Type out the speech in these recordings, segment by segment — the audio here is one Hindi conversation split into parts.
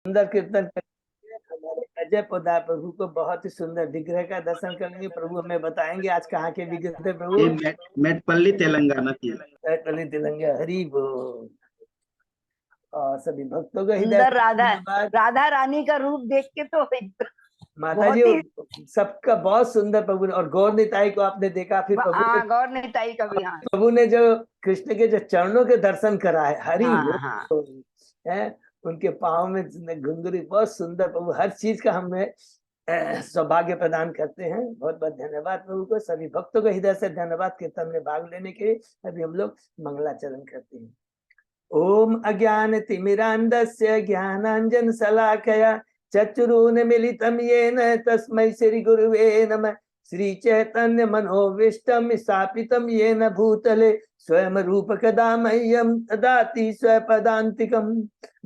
सुंदर कीर्तन करेंगे। हमारे अजय पोदार प्रभु को बहुत ही सुंदर विग्रह का दर्शन करेंगे। प्रभु हमें बताएंगे आज कहाँ के विग्रह थे प्रभु। ये मेटपल्ली तेलंगाना की। तेलंगाना। हरि बोल। और सभी भक्तों का हृदय अंदर राधा धन्यवाद। राधा रानी का रूप देख के तो माता जी सबका बहुत सुंदर प्रभु ने। और गौर निताई को आपने देखा फिर गौर निताई का भी। हाँ, प्रभु ने जो कृष्ण के जो चरणों के दर्शन कराए। हरि बोल है। उनके पाँव में घुंघरू बहुत सुंदर। प्रभु हर चीज का हमें सौभाग्य प्रदान करते हैं। बहुत बहुत धन्यवाद प्रभु को। सभी भक्तों को हृदय से धन्यवाद कीर्तन में भाग लेने के लिए। अभी हम लोग मंगलाचरण करते हैं। ओम अज्ञान तिमिरांधस्य ज्ञानांजन शलाकया चक्षुरुन्मीलितं येन तस्मै श्री गुरुवे नमः। श्री चैतन्य मनोविष्टम स्थापितं येन भूतले स्वयं रूप कदा मह्यं ददाति स्वपदान्तिकं।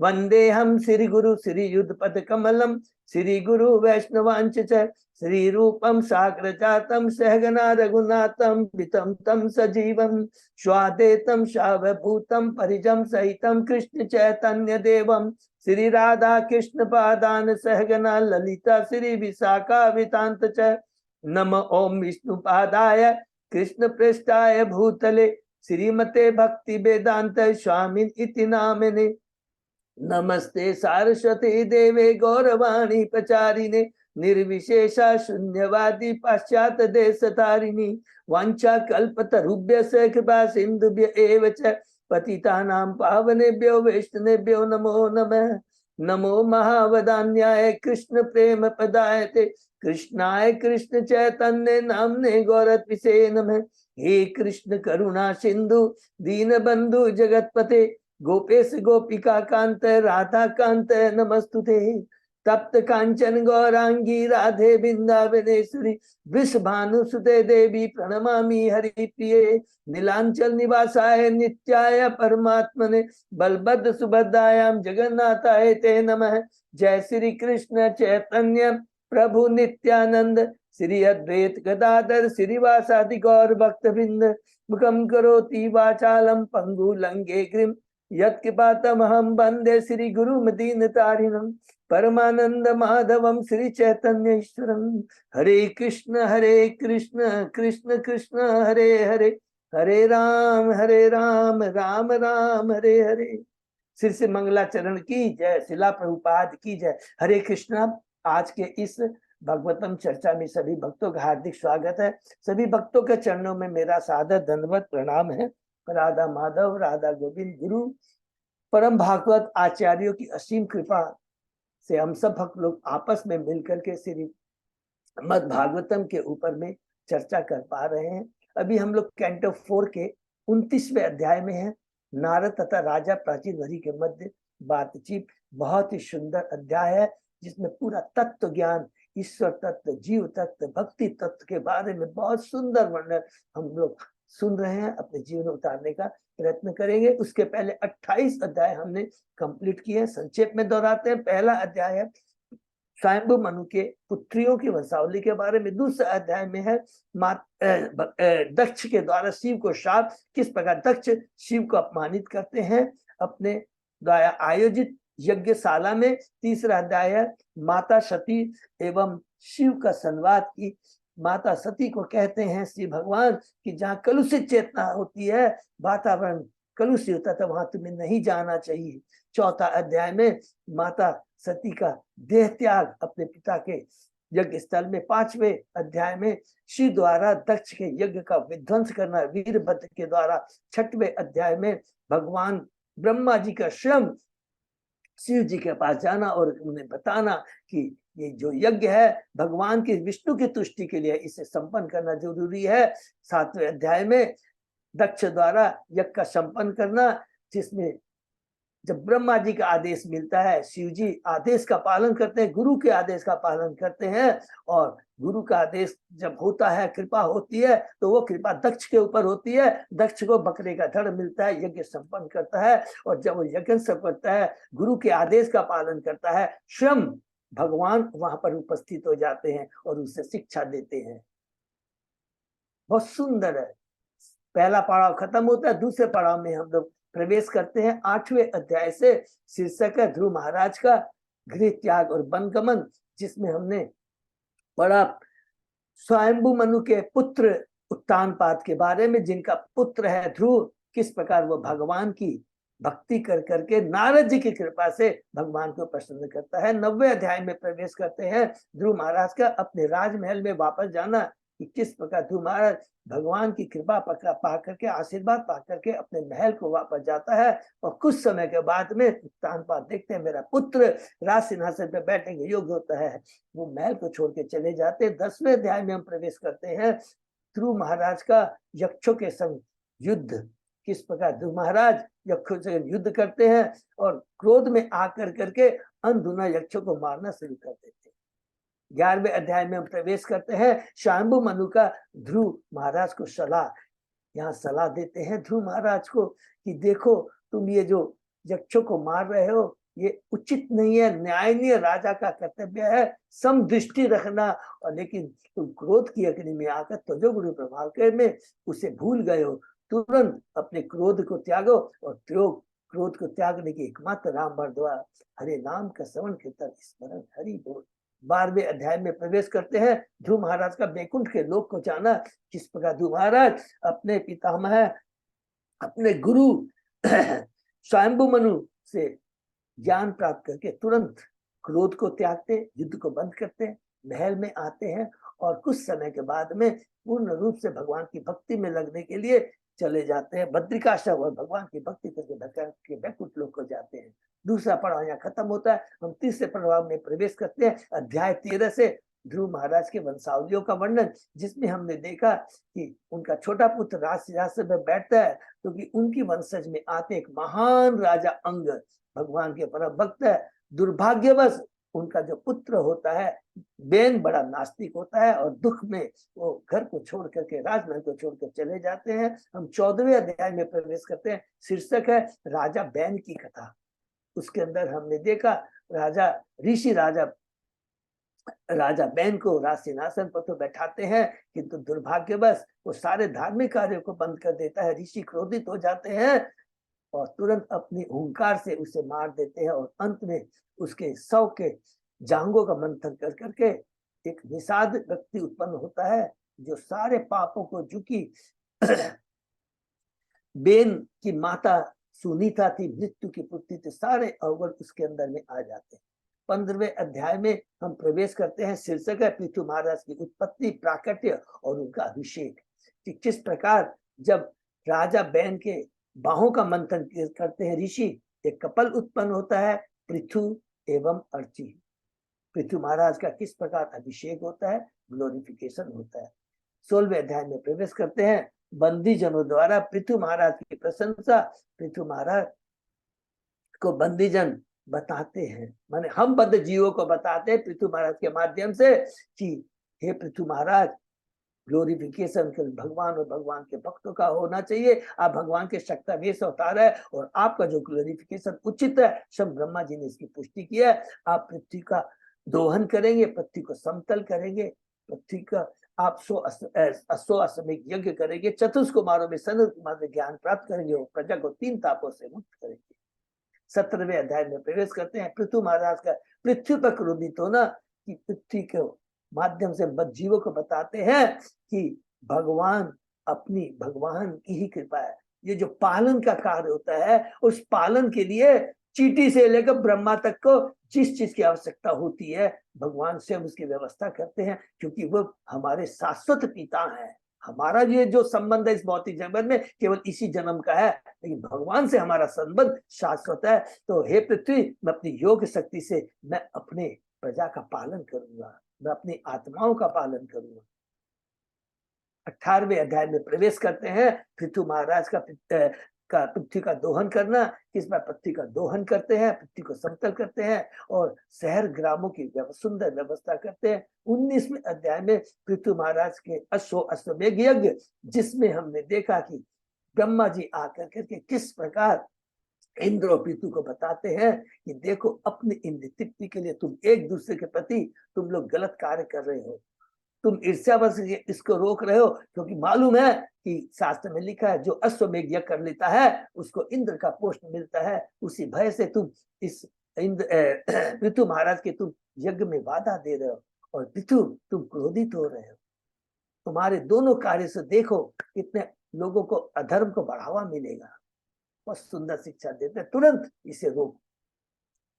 वन्देऽहं श्री गुरु श्री युगपद कमलं श्री गुरु वैष्णवांच च श्री रूपम साग्रजातम सहगना रघुनाथम वितम तम सजीवम स्वादेतम सावभूतम परिजम सहितम कृष्ण चैतन्य देवम श्री राधा कृष्ण पादान सहगना ललिता श्री विशाखा वितांत च। नम ओम विष्णु पादाय कृष्ण पृष्ठाय भूतले श्रीमते भक्ति वेदांत स्वामिन इति नामिने। नमस्ते सारस्वती देवे गौरवाणी प्रचारिणे निर्विशेषा शून्यवादी पाश्चात देश तारिणी। वांछा कल्पतरुभ्यस्य कृपा सिंधुभ्य एव च पतितानां पावनेभ्यो वैष्णवेभ्यो नमो नमः। नमो महावदान्याय कृष्ण प्रेम प्रदायते कृष्णाय कृष्ण चैतन्य नामने गौरत्विषे नमः। हे कृष्ण करुणा सिंधु दीन बंधु जगतपते गोपेश गोपिका कांत राधा कांत नमस्तुते। तप्त कांचन गौरांगी राधे बिंदावनेश्वरी वृषभानुसुते देवी प्रणमामि हरिप्रिये। नीलांचल निवासाय नित्याय परमात्मने बलभद्र सुभद्रायां जगन्नाथाय ते नमः। जय श्री कृष्ण चैतन्य प्रभु नित्यानंद श्री अद्वैत गदाधर श्रीवासादि गौर भक्तवृंद। मुखम करोति वाचालम पंगु लंगे ग्रीम यत्कृपातमहं वंदे श्री गुरुमदीनतारिणं परमानंद माधवम श्री चैतन्य ईश्वरम। हरे कृष्ण कृष्ण कृष्ण हरे हरे हरे राम राम राम हरे हरे। श्री श्री मंगलाचरण की जय। शिला प्रभुपाद की जय। हरे कृष्णा। आज के इस भगवतम चर्चा में सभी भक्तों का हार्दिक स्वागत है। सभी भक्तों के चरणों में मेरा सादर दंडवत प्रणाम है। राधा माधव राधा गोविंद गुरु परम भागवत आचार्यों की असीम कृपा से हम सब भक्त लोग आपस में मिलकर के श्री मद भागवतम के ऊपर में चर्चा कर पा रहे हैं। अभी हम लोग कैंटो 4 के 29वें अध्याय में हैं। नारद तथा राजा प्राचीन वरी के मध्य बातचीत। बहुत ही सुंदर अध्याय है जिसमें पूरा तत्व ज्ञान, ईश्वर तत्व, जीव तत्व, भक्ति तत्व के बारे में बहुत सुंदर वर्णन हम लोग सुन रहे हैं। अपने जीवन में उतारने का प्रयत्न करेंगे। उसके पहले 28 अध्याय हमने कंप्लीट किए। संक्षेप में दोहराते हैं। पहला अध्याय है स्वयंभू मनु के पुत्रियों की वंशावली के बारे में। दूसरा अध्याय में है दक्ष के द्वारा शिव को शाप, किस प्रकार दक्ष शिव को अपमानित करते हैं अपने द्वारा आयोजित यज्ञशाला में। तीसरा अध्याय है माता सती एवं शिव का संवाद की। माता सती को कहते हैं श्री भगवान कि जहाँ कलुषित चेतना होती है, वातावरण कलुषित होता है, वहां तुम्हें नहीं जाना चाहिए। चौथा अध्याय में माता सती का देह त्याग अपने पिता के यज्ञ स्थल में। 5वें अध्याय में शिव द्वारा दक्ष के यज्ञ का विध्वंस करना वीरभद्र के द्वारा। 6वें अध्याय में भगवान ब्रह्मा जी का स्वयं शिव जी के पास जाना और उन्हें बताना कि ये जो यज्ञ है भगवान की विष्णु की तुष्टि के लिए, इसे संपन्न करना जरूरी है। 7वें अध्याय में दक्ष द्वारा यज्ञ का संपन्न करना, जिसमें जब ब्रह्मा जी का आदेश मिलता है, शिव जी आदेश का पालन करते हैं, गुरु के आदेश का पालन करते हैं। और गुरु का आदेश जब होता है, कृपा होती है, तो वो कृपा दक्ष के ऊपर होती है। दक्ष को बकरे का धड़ मिलता है, यज्ञ संपन्न करता है। और जब वो यज्ञ संपन्न करता है, गुरु के आदेश का पालन करता है, स्वयं भगवान वहां पर उपस्थित हो जाते हैं और उसे शिक्षा देते हैं। बहुत सुंदर है। पहला पड़ाव खत्म होता है, दूसरे पड़ाव में हम लोग प्रवेश करते हैं। 8वें अध्याय से शीर्षक है ध्रुव महाराज का गृह त्याग और वनगमन, जिसमें हमने बड़ा स्वयंभू मनु के पुत्र उत्तानपाद के बारे में, जिनका पुत्र है ध्रुव, किस प्रकार वो भगवान की भक्ति कर करके नारद जी की कृपा से भगवान को प्रसन्न करता है। 90वें अध्याय में प्रवेश करते हैं ध्रुव महाराज का अपने राजमहल में वापस जाना, कि किस प्रकार ध्रुव महाराज भगवान की कृपा पा करके, आशीर्वाद पा करके अपने महल को वापस जाता है। और कुछ समय के बाद में उत्तानपाद देखते हैं मेरा पुत्र राज सिंहासन पे बैठने के योग्य होता है, वो महल को छोड़ के चले जाते हैं। 10वें अध्याय में हम प्रवेश करते हैं ध्रुव महाराज का यक्षों के संग युद्ध, किस प्रकार ध्रुव महाराज यक्षों से युद्ध करते हैं और क्रोध में आकर करके अनधुना यक्षों को मारना शुरू कर देते हैं। 11वें अध्याय में हम प्रवेश करते हैं स्वयंभू मनु का ध्रुव महाराज को सलाह, यहाँ सलाह देते हैं ध्रुव महाराज को कि देखो तुम ये जो यक्षों को मार रहे हो ये उचित नहीं है, न्याय नहीं है, राजा का कर्तव्य है सम दृष्टि रखना। और लेकिन तुम क्रोध की अग्नि में आकर तजोगुण प्रभाव में उसे भूल गए हो। तुरंत अपने क्रोध को त्यागो और क्रोध को त्यागने की एकमात्र राम द्वारा हरे नाम का श्रवण कीर्तन स्मरण हरि बोल। 12वें अध्याय में प्रवेश करते हैं ध्रुव महाराज का बैकुंठ के लोक को जाना, किस प्रकार ध्रुव महाराज अपने पितामह अपने गुरु स्वयंभू मनु से ज्ञान प्राप्त करके तुरंत क्रोध को त्यागते, युद्ध को बंद करते, महल में आते हैं और कुछ समय के बाद में पूर्ण रूप से भगवान की भक्ति में लगने के लिए चले जाते हैं बद्रिकाश्रम और भगवान की भक्ति करके बैकुंठ लोक को जाते हैं। दूसरा पड़ाव यहाँ खत्म होता है। हम तीसरे पड़ाव में प्रवेश करते हैं अध्याय 13 से ध्रुव महाराज के वंशावलियों का वर्णन, जिसमें हमने देखा कि उनका छोटा पुत्र राज सिंहासन में बैठता है क्योंकि उनकी वंशज में आते एक महान राजा अंग भगवान के परम भक्त है। दुर्भाग्यवश उनका जो पुत्र होता है बेन बड़ा नास्तिक होता है और दुख में वो घर को छोड़ करके राजमहल को छोड़ कर चले जाते हैं। हम 14वें अध्याय में प्रवेश करते हैं, शीर्षक है राजा बैन की कथा। उसके अंदर हमने देखा ऋषि राजा बैन को राज सिंहासन पर तो बैठाते हैं, किंतु दुर्भाग्यवश वो सारे धार्मिक कार्यों को बंद कर देता है। ऋषि क्रोधित हो जाते हैं और तुरंत अपनी हुंकार से उसे मार देते हैं और अंत में उसके 100 के जांघों का मंथन कर करके एक निषाद व्यक्ति उत्पन्न होता है जो सारे पापों को झुकी बेन की माता सुनीता थी, मृत्यु की पुत्री थी, सारे अवगुण उसके अंदर में आ जाते हैं। 15वें अध्याय में हम प्रवेश करते हैं, शीर्षक है पृथु महाराज की उत्पत्ति, प्राकट्य और उनका अभिषेक। कि किस प्रकार जब राजा बैन के बाहों का मंथन करते हैं ऋषि, एक कपल उत्पन्न होता है पृथु एवं अर्ची। पृथु महाराज का किस प्रकार अभिषेक होता है, ग्लोरिफिकेशन होता है। 16वें अध्याय में प्रवेश करते हैं, बंदी जनों द्वारा पृथु महाराज की प्रशंसा। पृथु महाराज को बंदी जन बताते हैं, माने हम बद्ध जीवों को बताते हैं पृथु महाराज के माध्यम से कि हे पृथु महाराज, ग्लोरिफिकेशन भगवान और भगवान के भक्तों का होना चाहिए। आप भगवान के शक्तावेश अवतार है और आपका जो ग्लोरिफिकेशन उचित है, स्वयं ब्रह्मा जी ने इसकी पुष्टि की है। आप पृथ्वी का दोहन करेंगे, पृथ्वी को समतल करेंगे, पृथ्वी का आप 100 अश्वमेध यज्ञ करेंगे, चतुर्थ कुमारों में सनत कुमार में ज्ञान प्राप्त करेंगे और प्रजा को 3 तापों से मुक्त करेंगे। 17वें अध्याय में प्रवेश करते हैं, पृथु महाराज का पृथ्वी पर क्रोधित होना, कि पृथ्वी के माध्यम से जीवों को बताते हैं कि भगवान की ही कृपा है। ये जो पालन का कार्य होता है, उस पालन के लिए चींटी से लेकर ब्रह्मा तक को जिस चीज की आवश्यकता होती है भगवान स्वयं उसकी व्यवस्था करते हैं, क्योंकि वो हमारे शाश्वत पिता हैं। हमारा ये जो संबंध है इस भौतिक जगत में केवल इसी जन्म का है, लेकिन भगवान से हमारा संबंध शाश्वत है। तो हे पृथ्वी, मैं अपनी योग शक्ति से मैं अपने प्रजा का पालन करूंगा, मैं अपनी आत्माओं का पालन करूंगा। 18वें अध्याय में प्रवेश करते हैं, पृथु महाराज का पृथ्वी का दोहन करना। किस बार पृथ्वी का दोहन करते हैं, पृथ्वी को समतल करते हैं और शहर ग्रामों की सुंदर व्यवस्था करते हैं। 19वें अध्याय में पृथु महाराज के अश्वमेध यज्ञ, जिसमें हमने देखा कि ब्रह्मा जी आकर करके किस प्रकार इंद्र और पृथु को बताते हैं कि देखो, अपनी इंद्र तृप्ति के लिए तुम एक दूसरे के प्रति तुम लोग गलत कार्य कर रहे हो, तुम ईर्ष्यावश इसको रोक रहे हो, क्योंकि मालूम है कि शास्त्र में लिखा है जो अश्वमेध यज्ञ कर लेता है उसको इंद्र का पोस्ट मिलता है। उसी भय से तुम इस पृथु महाराज के तुम यज्ञ में बाधा दे रहे हो और पृथु तुम क्रोधित हो रहे हो। तुम्हारे दोनों कार्य से देखो कितने लोगों को अधर्म को बढ़ावा मिलेगा। बहुत सुंदर शिक्षा देते हैं, तुरंत इसे रोक।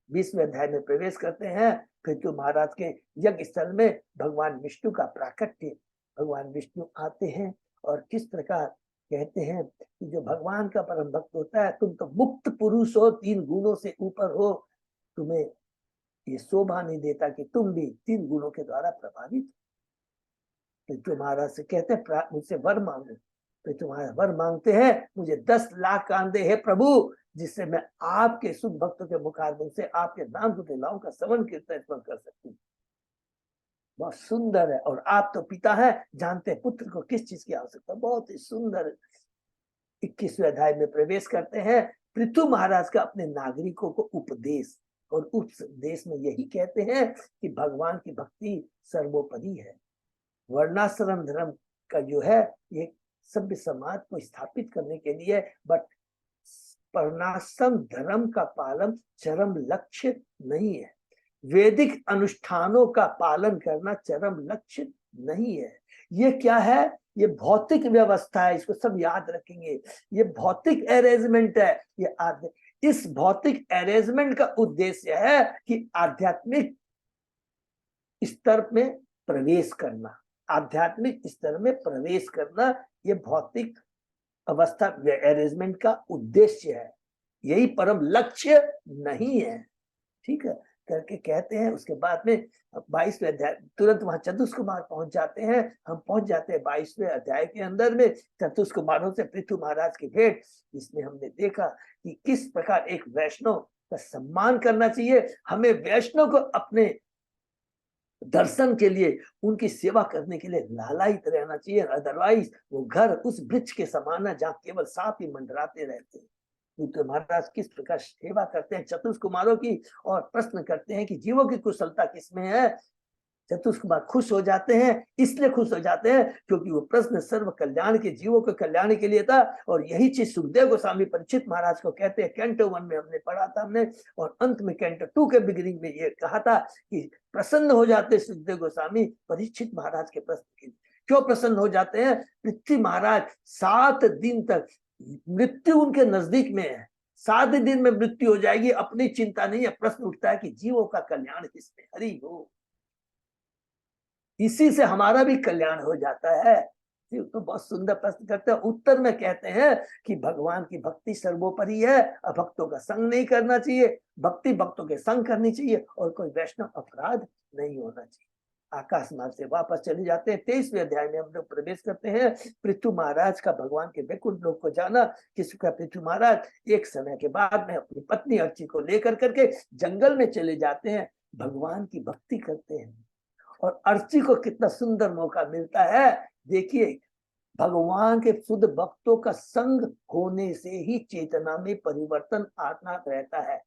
20वें अध्याय में प्रवेश करते हैं। पृथु महाराज के यज्ञ स्थल में भगवान विष्णु का प्राकट्य, भगवान विष्णु आते हैं और किस प्रकार कहते हैं कि जो भगवान का परम भक्त होता है, तुम तो मुक्त पुरुष हो, 3 गुणों से ऊपर हो, तुम्हें ये शोभा नहीं देता कि तुम भी 3 गुणों के द्वारा प्रभावित। पृथु महाराज से कहते हैं मुझसे वर मांगो। पृथु महाराज वर मांगते हैं, मुझे 10 लाख कांधे है प्रभु, जिससे मैं आपके शुद्ध भक्तों के मुखारबिंद से आपके नाम के लीलाओं का श्रवण कीर्तन कर सकती हूँ। बहुत सुंदर है। और आप तो पिता है, जानते हैं पुत्र को किस चीज की आवश्यकता। बहुत ही सुंदर। 21वें अध्याय में प्रवेश करते हैं। पृथु महाराज का अपने नागरिकों को उपदेश, और उपदेश में यही कहते हैं कि भगवान की भक्ति सर्वोपरि है। वर्णाश्रम धर्म का जो है ये सभ्य समाज को स्थापित करने के लिए, बट वर्णाश्रम धर्म का पालन चरम लक्ष्य नहीं है। वैदिक अनुष्ठानों का पालन करना चरम लक्ष्य नहीं है। ये क्या है? ये भौतिक व्यवस्था है, इसको सब याद रखेंगे। ये भौतिक अरेंजमेंट है। ये इस भौतिक अरेंजमेंट का उद्देश्य है कि आध्यात्मिक स्तर में प्रवेश करना, आध्यात्मिक स्तर में प्रवेश करना, ये भौतिक अवस्था अरेंजमेंट का उद्देश्य है। यही परम लक्ष्य नहीं है। ठीक है, करके कहते हैं। उसके बाद में 22वें अध्याय, तुरंत वहां चतुष्कुमार पहुंच जाते हैं। हम पहुंच जाते हैं 22वें अध्याय के अंदर में चतुष्कुमारों से पृथु महाराज की भेंट। इसमें हमने देखा कि किस प्रकार एक वैष्णव का सम्मान करना चाहिए। हमें वैष्णव को अपने दर्शन के लिए, उनकी सेवा करने के लिए लालायित रहना चाहिए। अदरवाइज वो घर उस वृक्ष के समान है जहाँ केवल सांप ही मंडराते रहते हैं। तो महाराज किस प्रकार सेवा करते हैं चतुष्कुमारों की, और प्रश्न करते हैं कि जीवों की कुशलता किसमें है। चतुष्कुमार खुश हो जाते हैं। इसलिए खुश हो जाते हैं क्योंकि वो प्रश्न सर्व कल्याण के, जीवों के कल्याण के लिए था। और यही चीज सुखदेव गोस्वामी परीक्षित महाराज को कहते हैं। कैंटो 1 में हमने पढ़ा था हमने, और अंत में कैंटो 2 के बिगिनिंग में ये कहा था कि प्रसन्न हो जाते सुखदेव गोस्वामी परीक्षित महाराज के प्रश्न के लिए। क्यों प्रसन्न हो जाते हैं? पृथ्वी महाराज 7 दिन तक, मृत्यु उनके नजदीक में है, 7 दिन में मृत्यु हो जाएगी, अपनी चिंता नहीं है। प्रश्न उठता है कि जीवों का कल्याण किसमें? हरि हो, इसी से हमारा भी कल्याण हो जाता है। तो बहुत सुंदर प्रश्न करते हैं। उत्तर में कहते हैं कि भगवान की भक्ति सर्वोपरि है, अभक्तों का संग नहीं करना चाहिए, भक्ति भक्तों के संग करनी चाहिए, और कोई वैष्णव अपराध नहीं होना चाहिए। आकाश मार्ग से वापस चले जाते हैं। 23वें अध्याय में हम लोग प्रवेश करते हैं। पृथु महाराज का भगवान के वैकुंठ लोक को जाना। किसका? पृथु महाराज एक समय के बाद में अपनी पत्नी अर्ची को लेकर करके जंगल में चले जाते हैं, भगवान की भक्ति करते हैं। और अर्ची को कितना सुंदर मौका मिलता है। देखिए, भगवान के शुद्ध भक्तों का संग होने से ही चेतना में परिवर्तन आना रहता है।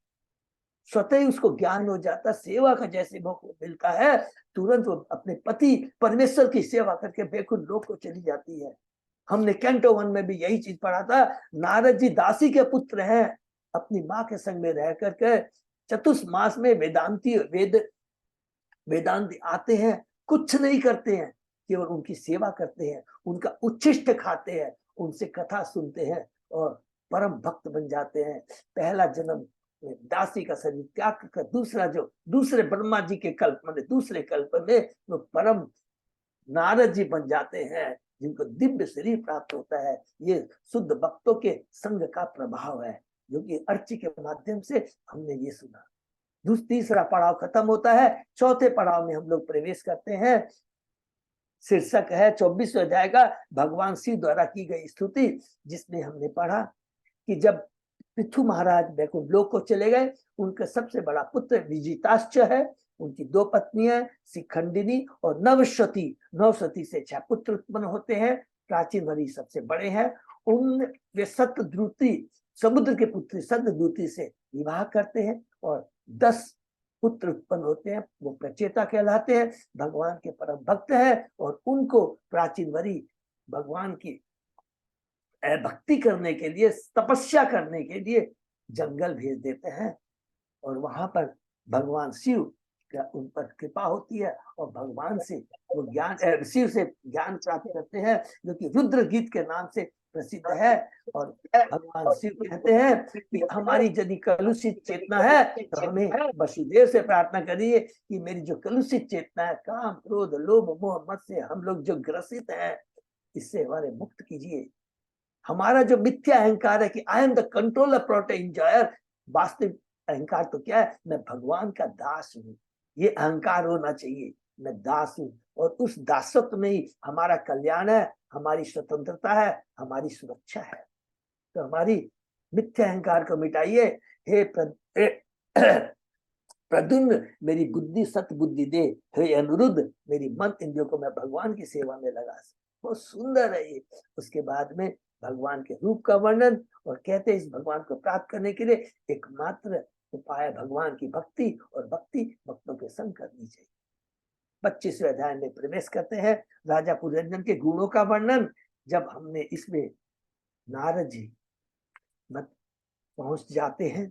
स्वतः ही उसको ज्ञान हो जाता, सेवा का जैसे मौका मिलता है, तुरंत वो अपने पति परमेश्वर की सेवा करके वैकुंठ लोक को चली जाती है। हमने कैंटो 1 में भी यही चीज पढ़ा था। नारद जी दासी के पुत्र हैं, अपनी माँ के संग में रह करके चतुर्मास में वेदांत आते हैं, कुछ नहीं करते हैं, केवल उनकी सेवा करते हैं, उनका उच्छिष्ट खाते हैं, उनसे कथा सुनते हैं और परम भक्त बन जाते हैं। पहला जन्म दासी का शरीर त्याग कर दूसरे ब्रह्मा जी के कल्प में, दूसरे कल्प में वो परम नारद जी बन जाते हैं, जिनको दिव्य शरीर प्राप्त होता है। ये शुद्ध भक्तों के संग का प्रभाव है, जो कि अर्ची के माध्यम से हमने ये सुना। तीसरा पड़ाव खत्म होता है। चौथे पड़ाव में हम लोग प्रवेश करते हैं। शीर्षक है 24वें अध्याय का भगवान शिव द्वारा की गई स्तुति, जिसमें हमने पढ़ा कि जब पृथु महाराज वैकुंठ लोक को चले गए, उनका सबसे बड़ा पुत्र विजिताश्च है, उनकी 2 पत्नियां शिखंडिनी और नवश्वती। नवश्वती से 6 पुत्र उत्पन्न होते हैं। प्राचीन वरी सबसे बड़े हैं। वे सतद्रुति, समुद्र के पुत्री सतद्रुति से विवाह करते हैं और 10 पुत्र उत्पन्न होते हैं। वो प्रचेता कहलाते हैं, भगवान के परम भक्त हैं, और उनको प्राचीन वरी भगवान की भक्ति करने के लिए, तपस्या करने के लिए जंगल भेज देते हैं। और वहां पर भगवान शिव का उन पर कृपा होती है और भगवान से वो ज्ञान, शिव से ज्ञान प्राप्त करते हैं, जो कि रुद्र गीत के नाम से प्रसिद्ध है। और भगवान शिव कहते हैं कि हमारी यदि कलुषित चेतना है तो हमें वसुदेव से प्रार्थना करिए कि मेरी जो कलुषित चेतना है, काम क्रोध लोभ मोह मद से हम लोग जो ग्रसित हैं, इससे हमारे मुक्त कीजिए। हमारा जो मिथ्या अहंकार है कि आई एम द कंट्रोलर प्रोट एंजॉयर, वास्तविक अहंकार तो क्या है, मैं भगवान का दास हूँ, ये अहंकार होना चाहिए, मैं दास हूँ। और उस दासत्व में ही हमारा कल्याण है, हमारी स्वतंत्रता है, हमारी सुरक्षा है। तो हमारी मिथ्या अहंकार को मिटाइए। हे प्रद्युम्न मेरी बुद्धि सत बुद्धि दे, हे अनिरुद्ध मेरी मन इंद्रियों को मैं भगवान की सेवा में लगा। बहुत सुंदर है ये। उसके बाद में भगवान के रूप का वर्णन, और कहते हैं इस भगवान को प्राप्त करने के लिए एकमात्र उपाय भगवान की भक्ति, और भक्ति भक्तों के संग करनी चाहिए। 25वें अध्याय में प्रवेश करते हैं, राजा पुरंजन के गुणों का वर्णन। जब हमने इसमें नारद जी पहुंच जाते हैं,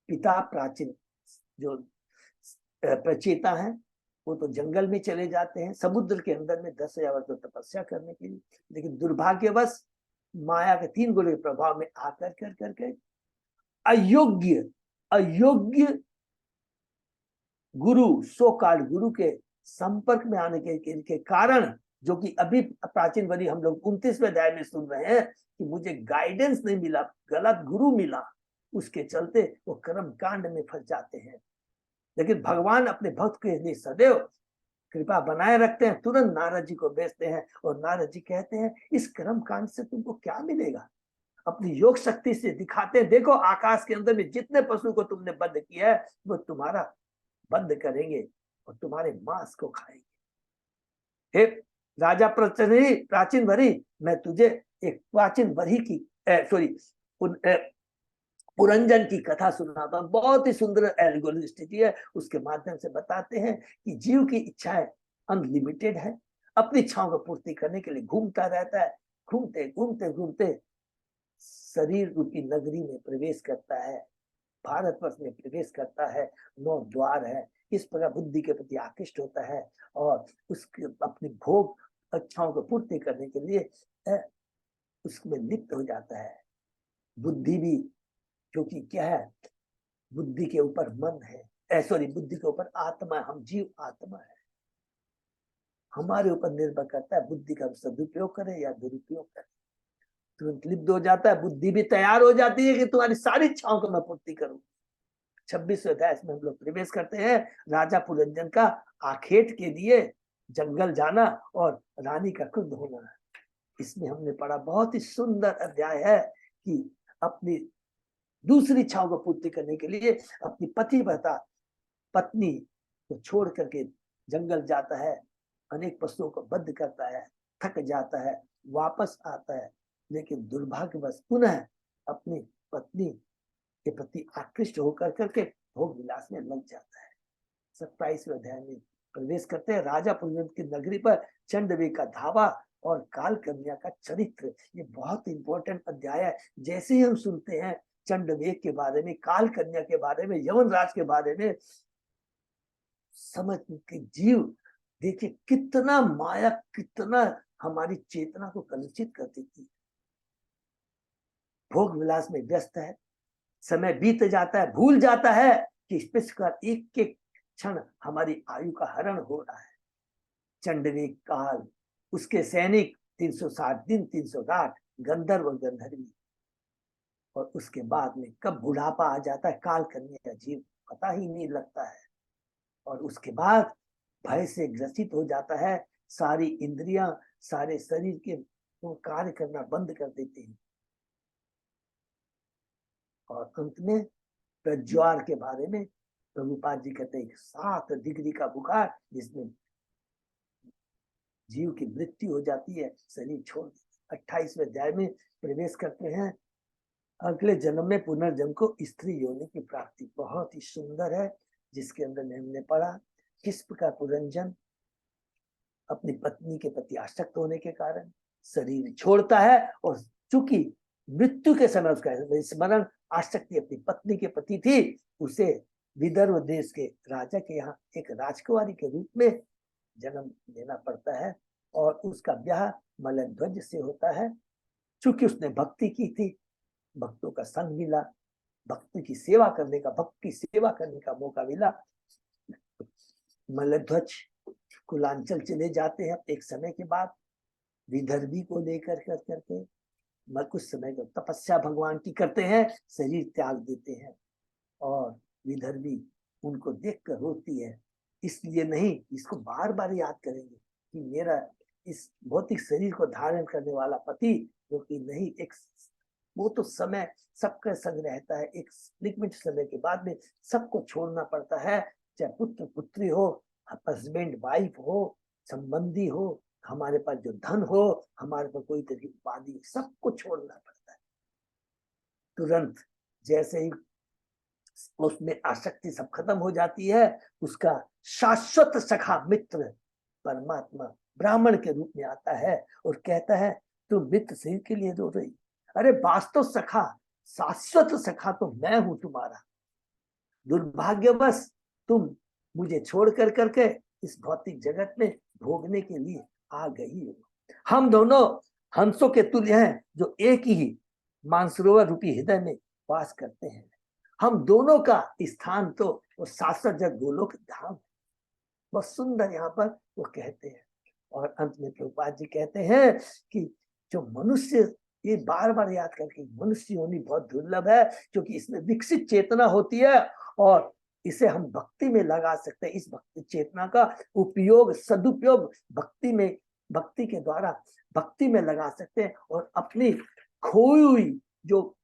पिता प्राचीन जो प्रचेता है वो तो जंगल में चले जाते हैं, समुद्र के अंदर में 10,000 वर्ष तपस्या करने के लिए। लेकिन दुर्भाग्यवश माया के 3 गुणों के प्रभाव में आकर कर करके अयोग्य गुरु, सो काल गुरु के संपर्क में आने के कारण, जो कि अभी प्राचीन वरी हम लोग 29वें अध्याय में सुन रहे हैं कि मुझे गाइडेंस नहीं मिला, गलत गुरु मिला, उसके चलते वो कर्म कांड में फंस जाते हैं। लेकिन भगवान अपने भक्त के लिए सदैव कृपा बनाए रखते हैं। तुरंत नारद जी को भेजते हैं और नारद जी कहते हैं इस कर्म कांड से तुमको क्या मिलेगा, अपनी योग शक्ति से दिखाते हैं, देखो आकाश के अंदर में जितने पशु को तुमने बंद किया है वो तुम्हारा बंद करेंगे और तुम्हारे मांस को खाएंगे। हे राजा प्राचीन भरी, मैं तुझे एक प्राचीन भरी की पुरंजन की कथा सुनाता हूं। बहुत ही सुंदर एल्गोरिथम स्थिति है, उसके माध्यम से बताते हैं कि जीव की इच्छाएं अनलिमिटेड है, अपनी इच्छाओं को पूर्ति करने के लिए घूमता रहता है, घूमते घूमते घूमते शरीर रूपी नगरी में प्रवेश करता है, भारतवर्ष में प्रवेश करता है, 9 द्वार है। इस प्रकार बुद्धि के प्रति आकृष्ट होता है और उसके अपनी भोग इच्छाओं को पूर्ति करने के लिए उसमें लिप्त हो जाता है। बुद्धि भी, क्योंकि क्या है, बुद्धि के ऊपर मन है, बुद्धि के ऊपर आत्मा है, हम जीव आत्मा है, हमारे ऊपर निर्भर करता है बुद्धि का सदुपयोग करें या दुरुपयोग करें। तुरंत लिप्त हो जाता है, बुद्धि भी तैयार हो जाती है कि तुम्हारी सारी इच्छाओं को मैं पूर्ति करूं। 26वें अध्याय में हम लोग प्रवेश करते हैं, राजा पुरंजन का आखेट के लिए जंगल जाना और रानी का क्रुद्ध होना। इसमें हमने पढ़ा, बहुत ही सुंदर अध्याय है कि अपनी दूसरी इच्छाओं को पूर्ति करने के लिए अपनी पत्नी को छोड़ करके जंगल जाता है, अनेक पशुओं को बंद करता है, थक जाता है, वापस आता है, लेकिन दुर्भाग्यवश पुनः अपनी पत्नी के प्रति आकृष्ट होकर करके भोग विलास में लग जाता है। 27वें अध्याय में प्रवेश करते हैं, राजा पुरंजन की नगरी पर चंडवेग का धावा और काल कन्या का चरित्र। ये बहुत इंपॉर्टेंट अध्याय है। जैसे ही हम सुनते हैं चंडवेग के बारे में, काल कन्या के बारे में, यवन राज के बारे में, समझ के जीव देखिए कितना माया, कितना हमारी चेतना को कलुषित कर देती है। भोग विलास में व्यस्त है, समय बीत जाता है, भूल जाता है कि इस प्रकार एक एक क्षण हमारी आयु का हरण हो रहा है। चंडवेग काल, उसके सैनिक 360 दिन 300 रात, गंधर्व और गंधर्वी, और उसके बाद में कब बुढ़ापा आ जाता है काल कन्या का जीव पता ही नहीं लगता है। और उसके बाद भय से ग्रसित हो जाता है, सारी इंद्रियां, सारे शरीर के वो कार्य करना बंद कर देते हैं। और अंत में प्रज्वार के बारे में प्रभुपाद जी कहते हैं 7 डिग्री का बुखार, जिसमें जीव की मृत्यु हो जाती है, शरीर छोड़ देते। 28वें अध्याय में प्रवेश करते हैं, अगले जन्म में पुनर्जन्म को स्त्री योनि की प्राप्ति। बहुत ही सुंदर है, जिसके अंदर हमने पढ़ा किस प्रकार पुरंजन अपनी पत्नी के प्रति आसक्त होने के कारण शरीर छोड़ता है, और चूंकि मृत्यु के समय उसका स्मरण आसक्ति अपनी पत्नी के प्रति थी, उसे विदर्भ देश के राजा के यहाँ एक राजकुमारी के रूप में जन्म लेना पड़ता है और उसका ब्याह मलध्वज से होता है। चूंकि उसने भक्ति की थी, भक्तों का संग मिला, भक्ति की सेवा करने का, भक्त की सेवा करने का मौका मिला। मलध्वज कुलांचल चले जाते हैं एक समय के बाद, विदर्भी को लेकर करके कुछ समय का तपस्या भगवान की करते हैं, शरीर त्याग देते हैं और विदर्भी उनको देखकर रोती है। इसलिए नहीं, इसको बार बार याद करेंगे कि मेरा इस भौतिक शरीर को धारण करने वाला पति जो कि नहीं, एक वो तो समय सबका संग रहता है, एक लिमिट समय के बाद में सबको छोड़ना पड़ता है, चाहे पुत्र पुत्री हो, हस्बैंड वाइफ हो, संबंधी हो, हमारे पास जो धन हो, हमारे पास कोई तरह की उपाधि, सबको छोड़ना पड़ता है। तुरंत जैसे ही उसमें आसक्ति सब खत्म हो जाती है, उसका शाश्वत सखा मित्र परमात्मा ब्राह्मण के रूप में आता है और कहता है तुम मित्र शरीर के लिए रो रही, अरे वास्तव सखा, शाश्वत सखा तो मैं हूं तुम्हारा, दुर्भाग्यवश तुम मुझे छोड़ करके इस भौतिक जगत में भोगने के लिए आ गई हो। हम दोनों हंसों के तुल्य हैं जो एक ही मानसरोवर रूपी हृदय में वास करते हैं। हम दोनों का स्थान तो वो शाश्वत जग गोलोक धाम है। बहुत सुंदर यहाँ पर वो कहते हैं। और अंत में प्रभुपाद जी कहते हैं कि जो मनुष्य, ये बार बार याद करके, मनुष्य होनी बहुत दुर्लभ है क्योंकि इसमें विकसित चेतना होती है और इसे हम भक्ति में लगा सकते हैं। इस भक्ति चेतना का उपयोग, सदुपयोग भक्ति में, भक्ति के द्वारा भक्ति में लगा सकते हैं और अपनी खोई हुई जो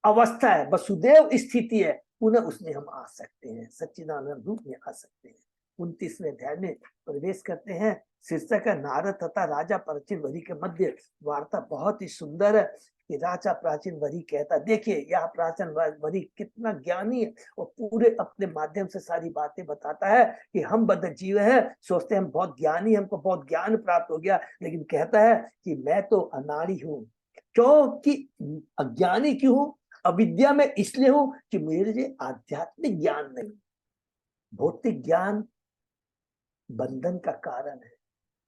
अवस्था है, वसुदेव स्थिति है, पुनः उसमें हम आ सकते हैं, सच्चिदानंद रूप में आ सकते हैं। 29वें अध्याय में प्रवेश करते हैं। शीर्षक है नारद तथा राजा प्राचीन वरी के मध्य वार्ता। बहुत ही सुंदर है कि राजा प्राचीन वरी कहता, देखिए यह प्राचीन वरी कितना ज्ञानी है और पूरे अपने माध्यम से सारी बातें बताता है कि हम बद्ध जीव हैं, सोचते हैं हम बहुत ज्ञानी, हमको बहुत ज्ञान प्राप्त हो गया, लेकिन कहता है कि मैं तो अनाड़ी हूँ। क्योंकि अज्ञानी क्यों हूँ? अविद्या में इसलिए हूं कि मेरे आध्यात्मिक ज्ञान नहीं। भौतिक ज्ञान बंधन का कारण है,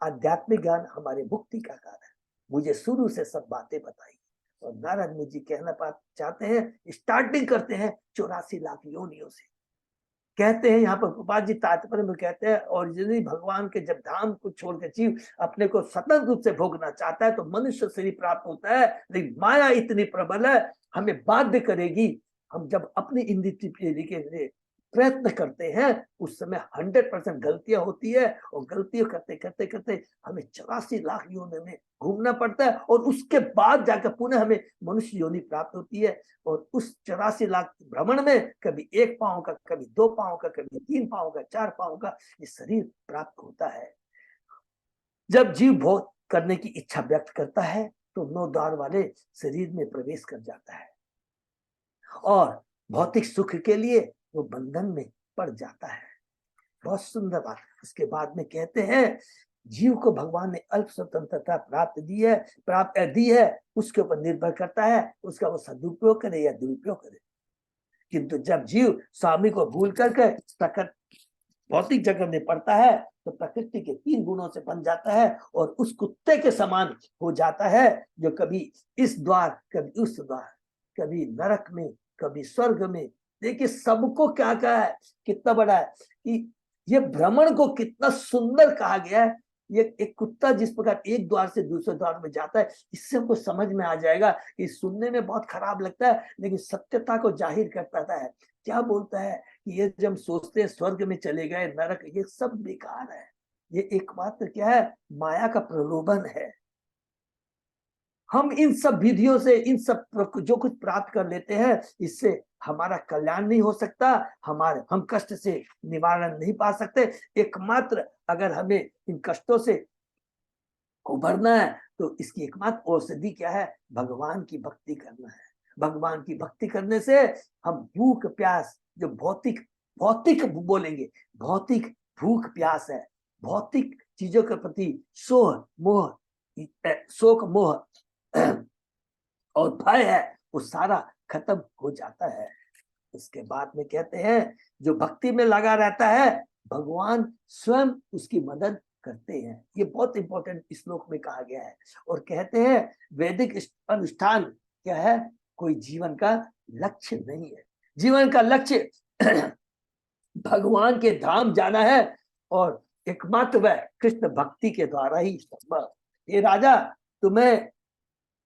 आध्यात्मिक ज्ञान हमारे मुक्ति का कारण है। मुझे शुरू से सब बातें बताई और नारद मुझे कहना चाहते हैं, स्टार्टिंग करते हैं 84 लाख योनियों से। कहते हैं यहाँ पर प्रभुपाद जी तात्पर्य में कहते हैं, और यदि भगवान के जब धाम को छोड़कर जीव अपने को स्वतंत्र रूप से भोगना चाहता है तो मनुष्य शरीर प्राप्त होता है, लेकिन माया इतनी प्रबल है, हमें बाध्य करेगी। हम जब अपनी इंद्रिय के लिए प्रयत्न करते हैं उस समय 100% गलतियां होती है और गलतियां करते करते करते हमें 84 लाख योनि में घूमना पड़ता है और उसके बाद जाकर पुनः हमें मनुष्य योनि प्राप्त होती है। और उस 84 लाख भ्रमण में कभी 1 पांव का, कभी 2 पांव का, कभी 3 पांव का, 4 पांव का ये शरीर प्राप्त होता है। जब जीव भोग करने की इच्छा व्यक्त करता है तो 9 द्वार वाले शरीर में प्रवेश कर जाता है और भौतिक सुख के लिए वो बंधन में पड़ जाता है। बहुत सुंदर बात। इसके बाद में कहते हैं जीव को भगवान ने अल्प स्वतंत्रता प्राप्त दी है, उसके ऊपर निर्भर करता है उसका वो सदुपयोग करे या दुरुपयोग करे। किंतु जब जीव स्वामी को भूल करके प्रकृति भौतिक जगत में पड़ता है तो प्रकृति के 3 गुणों से बन जाता है और उस कुत्ते के समान हो जाता है जो कभी इस द्वार, कभी उस द्वार, कभी नरक में, कभी स्वर्ग में। देखिए सबको क्या कहा है, कितना बड़ा है कि ये भ्रमण को कितना सुंदर कहा गया है। ये एक कुत्ता जिस प्रकार एक द्वार से दूसरे द्वार में जाता है, इससे हमको समझ में आ जाएगा कि सुनने में बहुत खराब लगता है लेकिन सत्यता को जाहिर करता है। क्या बोलता है कि ये जब सोचते हैं स्वर्ग में चले गए, नरक, ये सब बेकार है। ये एकमात्र क्या है, माया का प्रलोभन है। हम इन सब विधियों से, इन सब जो कुछ प्राप्त कर लेते हैं, इससे हमारा कल्याण नहीं हो सकता, हम कष्ट से निवारण नहीं पा सकते। एकमात्र अगर हमें इन कष्टों से उभरना है तो इसकी एकमात्र औषधि क्या है, भगवान की भक्ति करना है। भगवान की भक्ति करने से हम भूख प्यास, जो भौतिक बोलेंगे, भौतिक भूख प्यास है, भौतिक चीजों के प्रति शोक मोह और भय है, वो सारा खत्म हो जाता है। उसके बाद में कहते हैं जो भक्ति में लगा रहता है भगवान स्वयं उसकी मदद करते हैं। ये बहुत इंपॉर्टेंट श्लोक में कहा गया है। और कहते हैं वैदिक अनुष्ठान क्या है, कोई जीवन का लक्ष्य नहीं है। जीवन का लक्ष्य भगवान के धाम जाना है और एकमात्र वह कृष्ण भक्ति के द्वारा ही संभव। ये राजा तुम्हें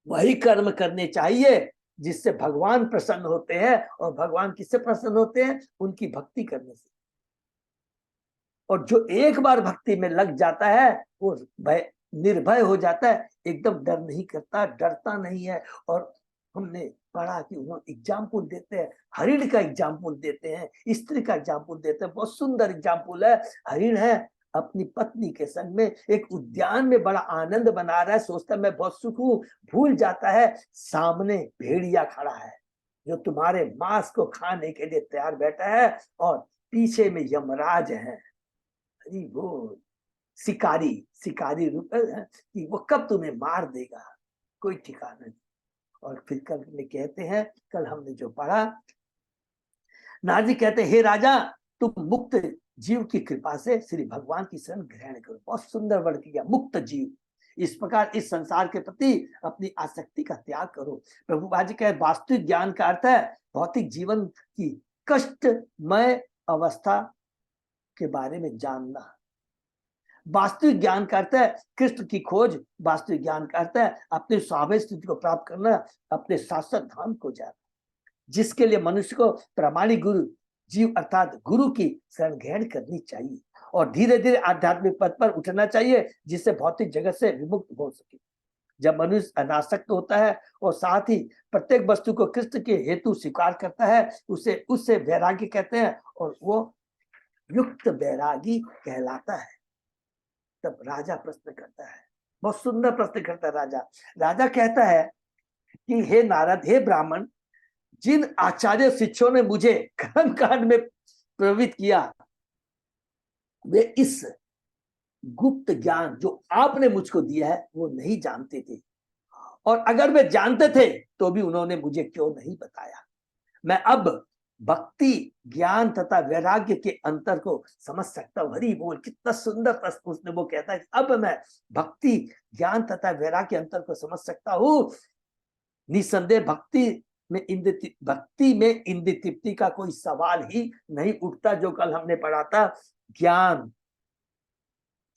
वही कर्म करने चाहिए जिससे भगवान प्रसन्न होते हैं। और भगवान किससे प्रसन्न होते हैं, उनकी भक्ति करने से। और जो एक बार भक्ति में लग जाता है वो भय निर्भय हो जाता है, एकदम डर नहीं करता, डरता नहीं है। और हमने पढ़ा कि उन्होंने एग्जाम्पल देते हैं, हरिण का एग्जाम्पल देते हैं, स्त्री का एग्जाम्पल देते हैं। बहुत सुंदर एग्जाम्पल है। हरिण है अपनी पत्नी के संग में एक उद्यान में बड़ा आनंद बना रहा है, सोचता है मैं बहुत सुख हूं, भूल जाता है सामने भेड़िया खड़ा है जो तुम्हारे मांस को खाने के लिए तैयार बैठा है और पीछे में यमराज है। वो शिकारी रूप है कि वो कब तुम्हें मार देगा, कोई ठिकाना नहीं। और फिर कल में कहते हैं, कल हमने जो पढ़ा, नारद कहते हैं हे राजा तुम मुक्त जीव की कृपा से श्री भगवान की शरण ग्रहण करो। बहुत सुंदर वर्ड किया, मुक्त जीव। इस प्रकार इस संसार के प्रति अपनी आसक्ति का त्याग करो। प्रभुपाद जी कहे वास्तविक ज्ञान का अर्थ है भौतिक जीवन की कष्टमय अवस्था के बारे में जानना। वास्तविक ज्ञान का अर्थ है कृष्ण की खोज। वास्तविक ज्ञान का अर्थ है अपने स्वाभाविक स्थिति को प्राप्त करना, अपने शाश्वत धाम को जाना, जिसके लिए मनुष्य को प्रामाणिक गुरु जीव अर्थात गुरु की शरण ग्रहण करनी चाहिए और धीरे धीरे आध्यात्मिक पथ पर उठना चाहिए जिससे भौतिक जगत से विमुक्त हो सके। जब मनुष्य अनासक्त होता है और साथ ही प्रत्येक वस्तु को कृष्ण के हेतु स्वीकार करता है उससे वैरागी कहते हैं और वो युक्त वैरागी कहलाता है। तब राजा प्रश्न करता है, बहुत सुंदर प्रश्न करता है राजा कहता है कि हे नारद, हे ब्राह्मण, जिन आचार्य शिष्यों ने मुझे कर्म कांड में प्रवृत्त किया वे इस गुप्त ज्ञान जो आपने मुझको दिया है वो नहीं जानते थे, और अगर वे जानते थे तो भी उन्होंने मुझे क्यों नहीं बताया। मैं अब भक्ति ज्ञान तथा वैराग्य के अंतर को समझ सकता हूँ। हरि बोल, कितना सुंदर प्रश्न उसने वो कहता है, अब मैं भक्ति ज्ञान तथा वैराग्य के अंतर को समझ सकता हूँ। निसंदेह भक्ति में इंद्रिय तृप्ति का कोई सवाल ही नहीं उठता। जो कल हमने पढ़ा था, ज्ञान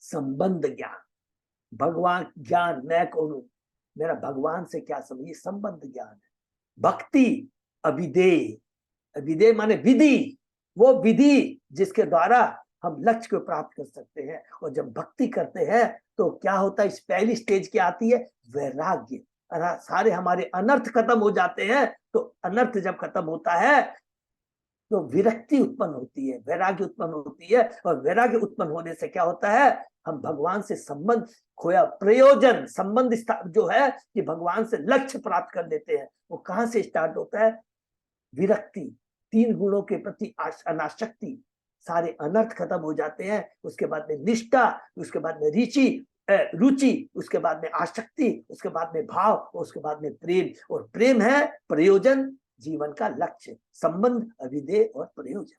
संबंध ज्ञान, भगवान ज्ञान मैं कौन हूं, मेरा भगवान से क्या संबंध, ये संबंध ज्ञान है। भक्ति अभिधेय माने विधि, वो विधि जिसके द्वारा हम लक्ष्य को प्राप्त कर सकते हैं। और जब भक्ति करते हैं तो क्या होता है, इस पहली स्टेज की आती है वैराग्य। सारे हमारे अनर्थ खत्म हो जाते हैं। तो अनर्थ जब खत्म होता है तो विरक्ति उत्पन्न होती है, वैराग्य उत्पन्न होती है। और वैराग्य उत्पन्न होने से क्या होता है, हम भगवान से संबंध खोया प्रयोजन संबंध जो है कि भगवान से लक्ष्य प्राप्त कर लेते हैं। वो कहां से स्टार्ट होता है, विरक्ति, तीन गुणों के प्रति अनासक्ति, सारे अनर्थ खत्म हो जाते हैं। उसके बाद में निष्ठा, उसके बाद में रुचि, उसके बाद में आसक्ति, उसके बाद में भाव, उसके बाद में प्रेम। और प्रेम है प्रयोजन, जीवन का लक्ष्य, संबंध अभिधेय और प्रयोजन।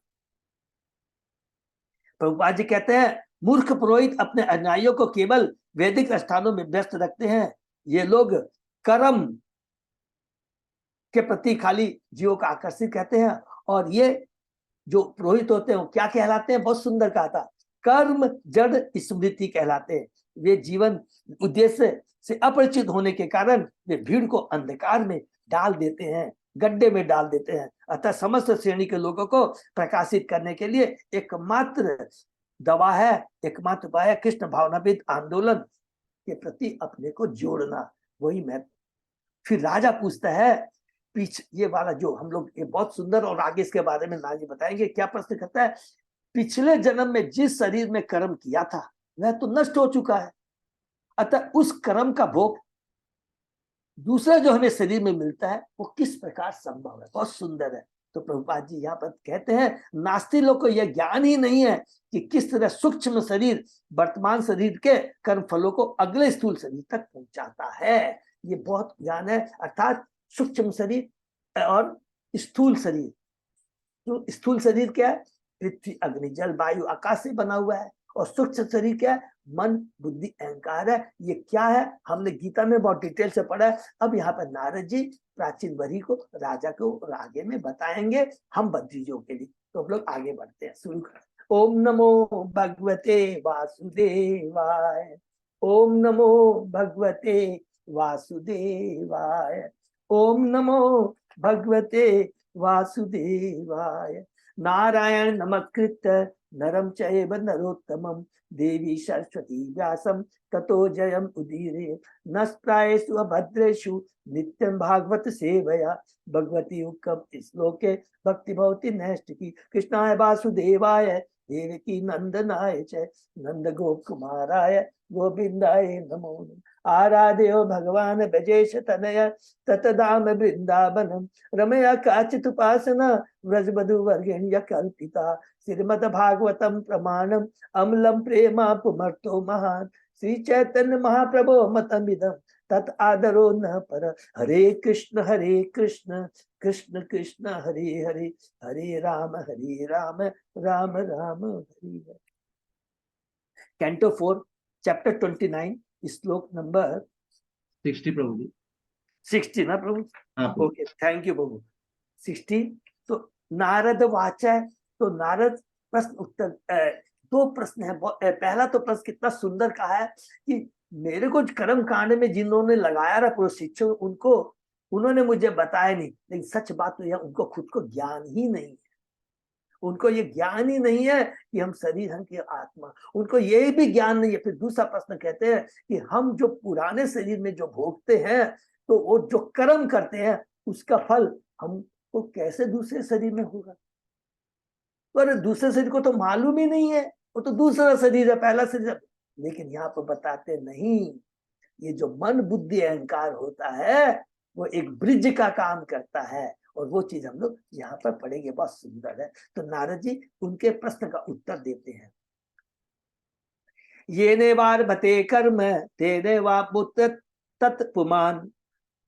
प्रभुपाद जी कहते हैं मूर्ख पुरोहित अपने अनुयायियों को केवल वैदिक स्थानों में व्यस्त रखते हैं। ये लोग कर्म के प्रति खाली जीवों का आकर्षित कहते हैं। और ये जो पुरोहित होते हैं वो क्या कहलाते हैं, बहुत सुंदर कहा था, कर्म जड़ स्मृति कहलाते हैं। वे जीवन उद्देश्य से अपरिचित होने के कारण वे भीड़ को अंधकार में डाल देते हैं, गड्ढे में डाल देते हैं। अतः समस्त श्रेणी के लोगों को प्रकाशित करने के लिए एकमात्र दवा है, एकमात्र उपाय है कृष्ण भावनाविद आंदोलन के प्रति अपने को जोड़ना। वही मैं। फिर राजा पूछता है ये वाला जो हम लोग, ये बहुत सुंदर, और आगे इसके बारे में नाजी बताएंगे। क्या प्रश्न करता है, पिछले जन्म में जिस शरीर में कर्म किया था वह तो नष्ट हो चुका है, अतः उस कर्म का भोग दूसरा जो हमें शरीर में मिलता है वो किस प्रकार संभव है। बहुत सुंदर है। तो प्रभुपाद जी यहाँ पर कहते हैं नास्तिक लोग को यह ज्ञान ही नहीं है कि किस तरह सूक्ष्म शरीर वर्तमान शरीर के कर्म फलों को अगले स्थूल शरीर तक पहुंचाता है। ये बहुत ज्ञान है। अर्थात सूक्ष्म शरीर और स्थूल शरीर, जो स्थूल शरीर क्या है, पृथ्वी अग्नि जल वायु आकाश से बना हुआ है। और सूक्ष्म शरीर क्या है, मन बुद्धि अहंकार है। ये क्या है, हमने गीता में बहुत डिटेल से पढ़ा है। अब यहाँ पर नारद जी प्राचीन वरी को राजा को आगे में बताएंगे हम बद्रीजों के लिए। तो हम लोग आगे बढ़ते हैं, शुरू करें। ओम नमो भगवते वासुदेवाय, ओम नमो भगवते वासुदेवाय, ओम नमो भगवते वासुदेवाय। नारायण नमस्कृत्य नरं चैव नरोत्तमं देवी सरस्वती व्यासं ततो जयम् उदीरये। नस्त्रायेषु अभद्रेषु नित्यं भागवत सेवया भगवती उक्तम श्लोके भक्ति भवति नैष्ठिकी। कृष्णाय वासुदेवाय देवकी नंदनाय च नंद गोप कुमाराय गोविंदाय नमो नमः। आराध्यो भगवान ब्रजेश तनय ततदाम वृंदावनम रमया काचित उपासना व्रजबधु वर्गेण्य कल्पिता। श्रीमद् भागवतम प्रमाणम अमलम प्रेमा पुमर्तो महान। श्री चैतन्य महाप्रभो मतमिदम तत् आदरो न पर। हरे कृष्ण कृष्ण कृष्ण हरे हरे, हरे राम राम राम हरे हरे। कैंटो 4 चैप्टर 29 श्लोक नंबर 60 प्रभु जी। 60 ना प्रभु? हाँ ओके, थैंक यू प्रभु। 60। तो नारद वाचा, तो नारद प्रश्न उत्तर, दो प्रश्न है। पहला तो प्रश्न कितना सुंदर कहा है कि मेरे को कर्म कांड में जिन्होंने लगाया रहा प्रशिक्षक, उनको उन्होंने मुझे बताया नहीं। लेकिन सच बात तो यह उनको खुद को ज्ञान ही नहीं है। उनको ये ज्ञान ही नहीं है कि हम शरीर हम की आत्मा, उनको ये भी ज्ञान नहीं है। फिर दूसरा प्रश्न कहते हैं कि हम जो पुराने शरीर में जो भोगते हैं, तो वो जो कर्म करते हैं उसका फल हमको कैसे दूसरे शरीर में होगा? पर दूसरे शरीर को तो मालूम ही नहीं है, वो तो दूसरा शरीर है, पहला शरीर। लेकिन यहाँ पर बताते नहीं, ये जो मन बुद्धि अहंकार होता है वो एक ब्रिज का काम करता है। और वो चीज हम लोग यहाँ पर पढ़ेंगे, बहुत सुंदर है। तो नारद जी उनके प्रश्न का उत्तर देते हैं। ये ने वार भते कर्म तेने वापुत तत्पुमान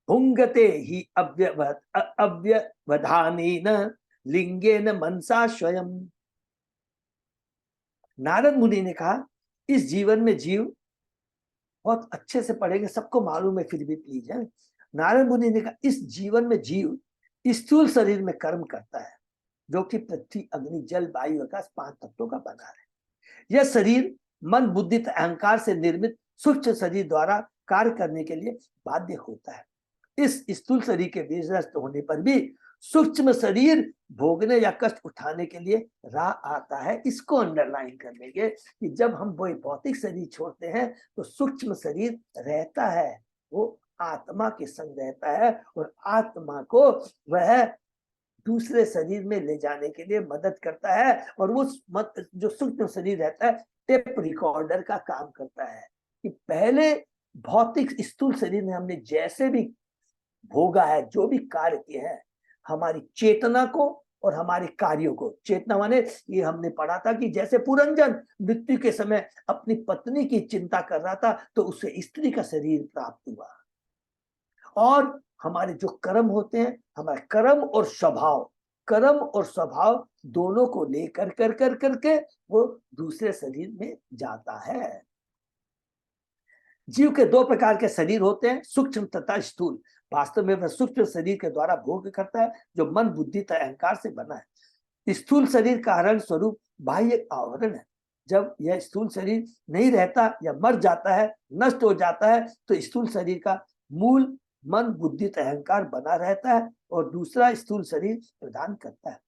भुंगते ही अव्यवधानेन लिंगेन मनसा स्वयं। नारद मुनि ने कहा, इस जीवन में जीव, बहुत अच्छे से पढ़ेंगे, सबको मालूम है फिर भी प्लीज है। नारद मुनि ने कहा, इस जीवन में जीव स्थूल शरीर में कर्म करता है, जो कि पृथ्वी अग्नि जल वायु आकाश 5 तत्वों का बना है। यह शरीर मन बुद्धि अहंकार से निर्मित सूक्ष्म शरीर द्वारा कार्य करने के लिए बाध्य होता है। इस स्थूल शरीर के विनष्ट होने पर भी सूक्ष्म शरीर भोगने या कष्ट उठाने के लिए राह आता है। इसको अंडरलाइन कर लेंगे कि जब हम वो भौतिक शरीर छोड़ते हैं तो सूक्ष्म शरीर रहता है, वो आत्मा के संग रहता है, और आत्मा को वह दूसरे शरीर में ले जाने के लिए मदद करता है। और वो जो सूक्ष्म शरीर रहता है टेप रिकॉर्डर का काम करता है कि पहले भौतिक स्थूल शरीर में हमने जैसे भी भोगा है, जो भी कार्य किए हैं, हमारी चेतना को और हमारे कार्यों को, चेतना माने ये हमने पढ़ा था कि जैसे पुरंजन मृत्यु के समय अपनी पत्नी की चिंता कर रहा था तो उसे स्त्री का शरीर प्राप्त हुआ। और हमारे जो कर्म होते हैं, हमारे कर्म और स्वभाव दोनों को लेकर कर करके वो दूसरे शरीर में जाता है। जीव के 2 प्रकार के शरीर होते हैं, सूक्ष्म तथा स्थूल। वास्तव में वह सूक्ष्म शरीर के द्वारा भोग करता है, जो मन बुद्धि तथा अहंकार से बना है। स्थूल शरीर का हरण स्वरूप बाह्य आवरण है। जब यह स्थूल शरीर नहीं रहता या मर जाता है, नष्ट हो जाता है, तो स्थूल शरीर का मूल मन बुद्धि अहंकार बना रहता है और दूसरा स्थूल शरीर प्रदान करता है।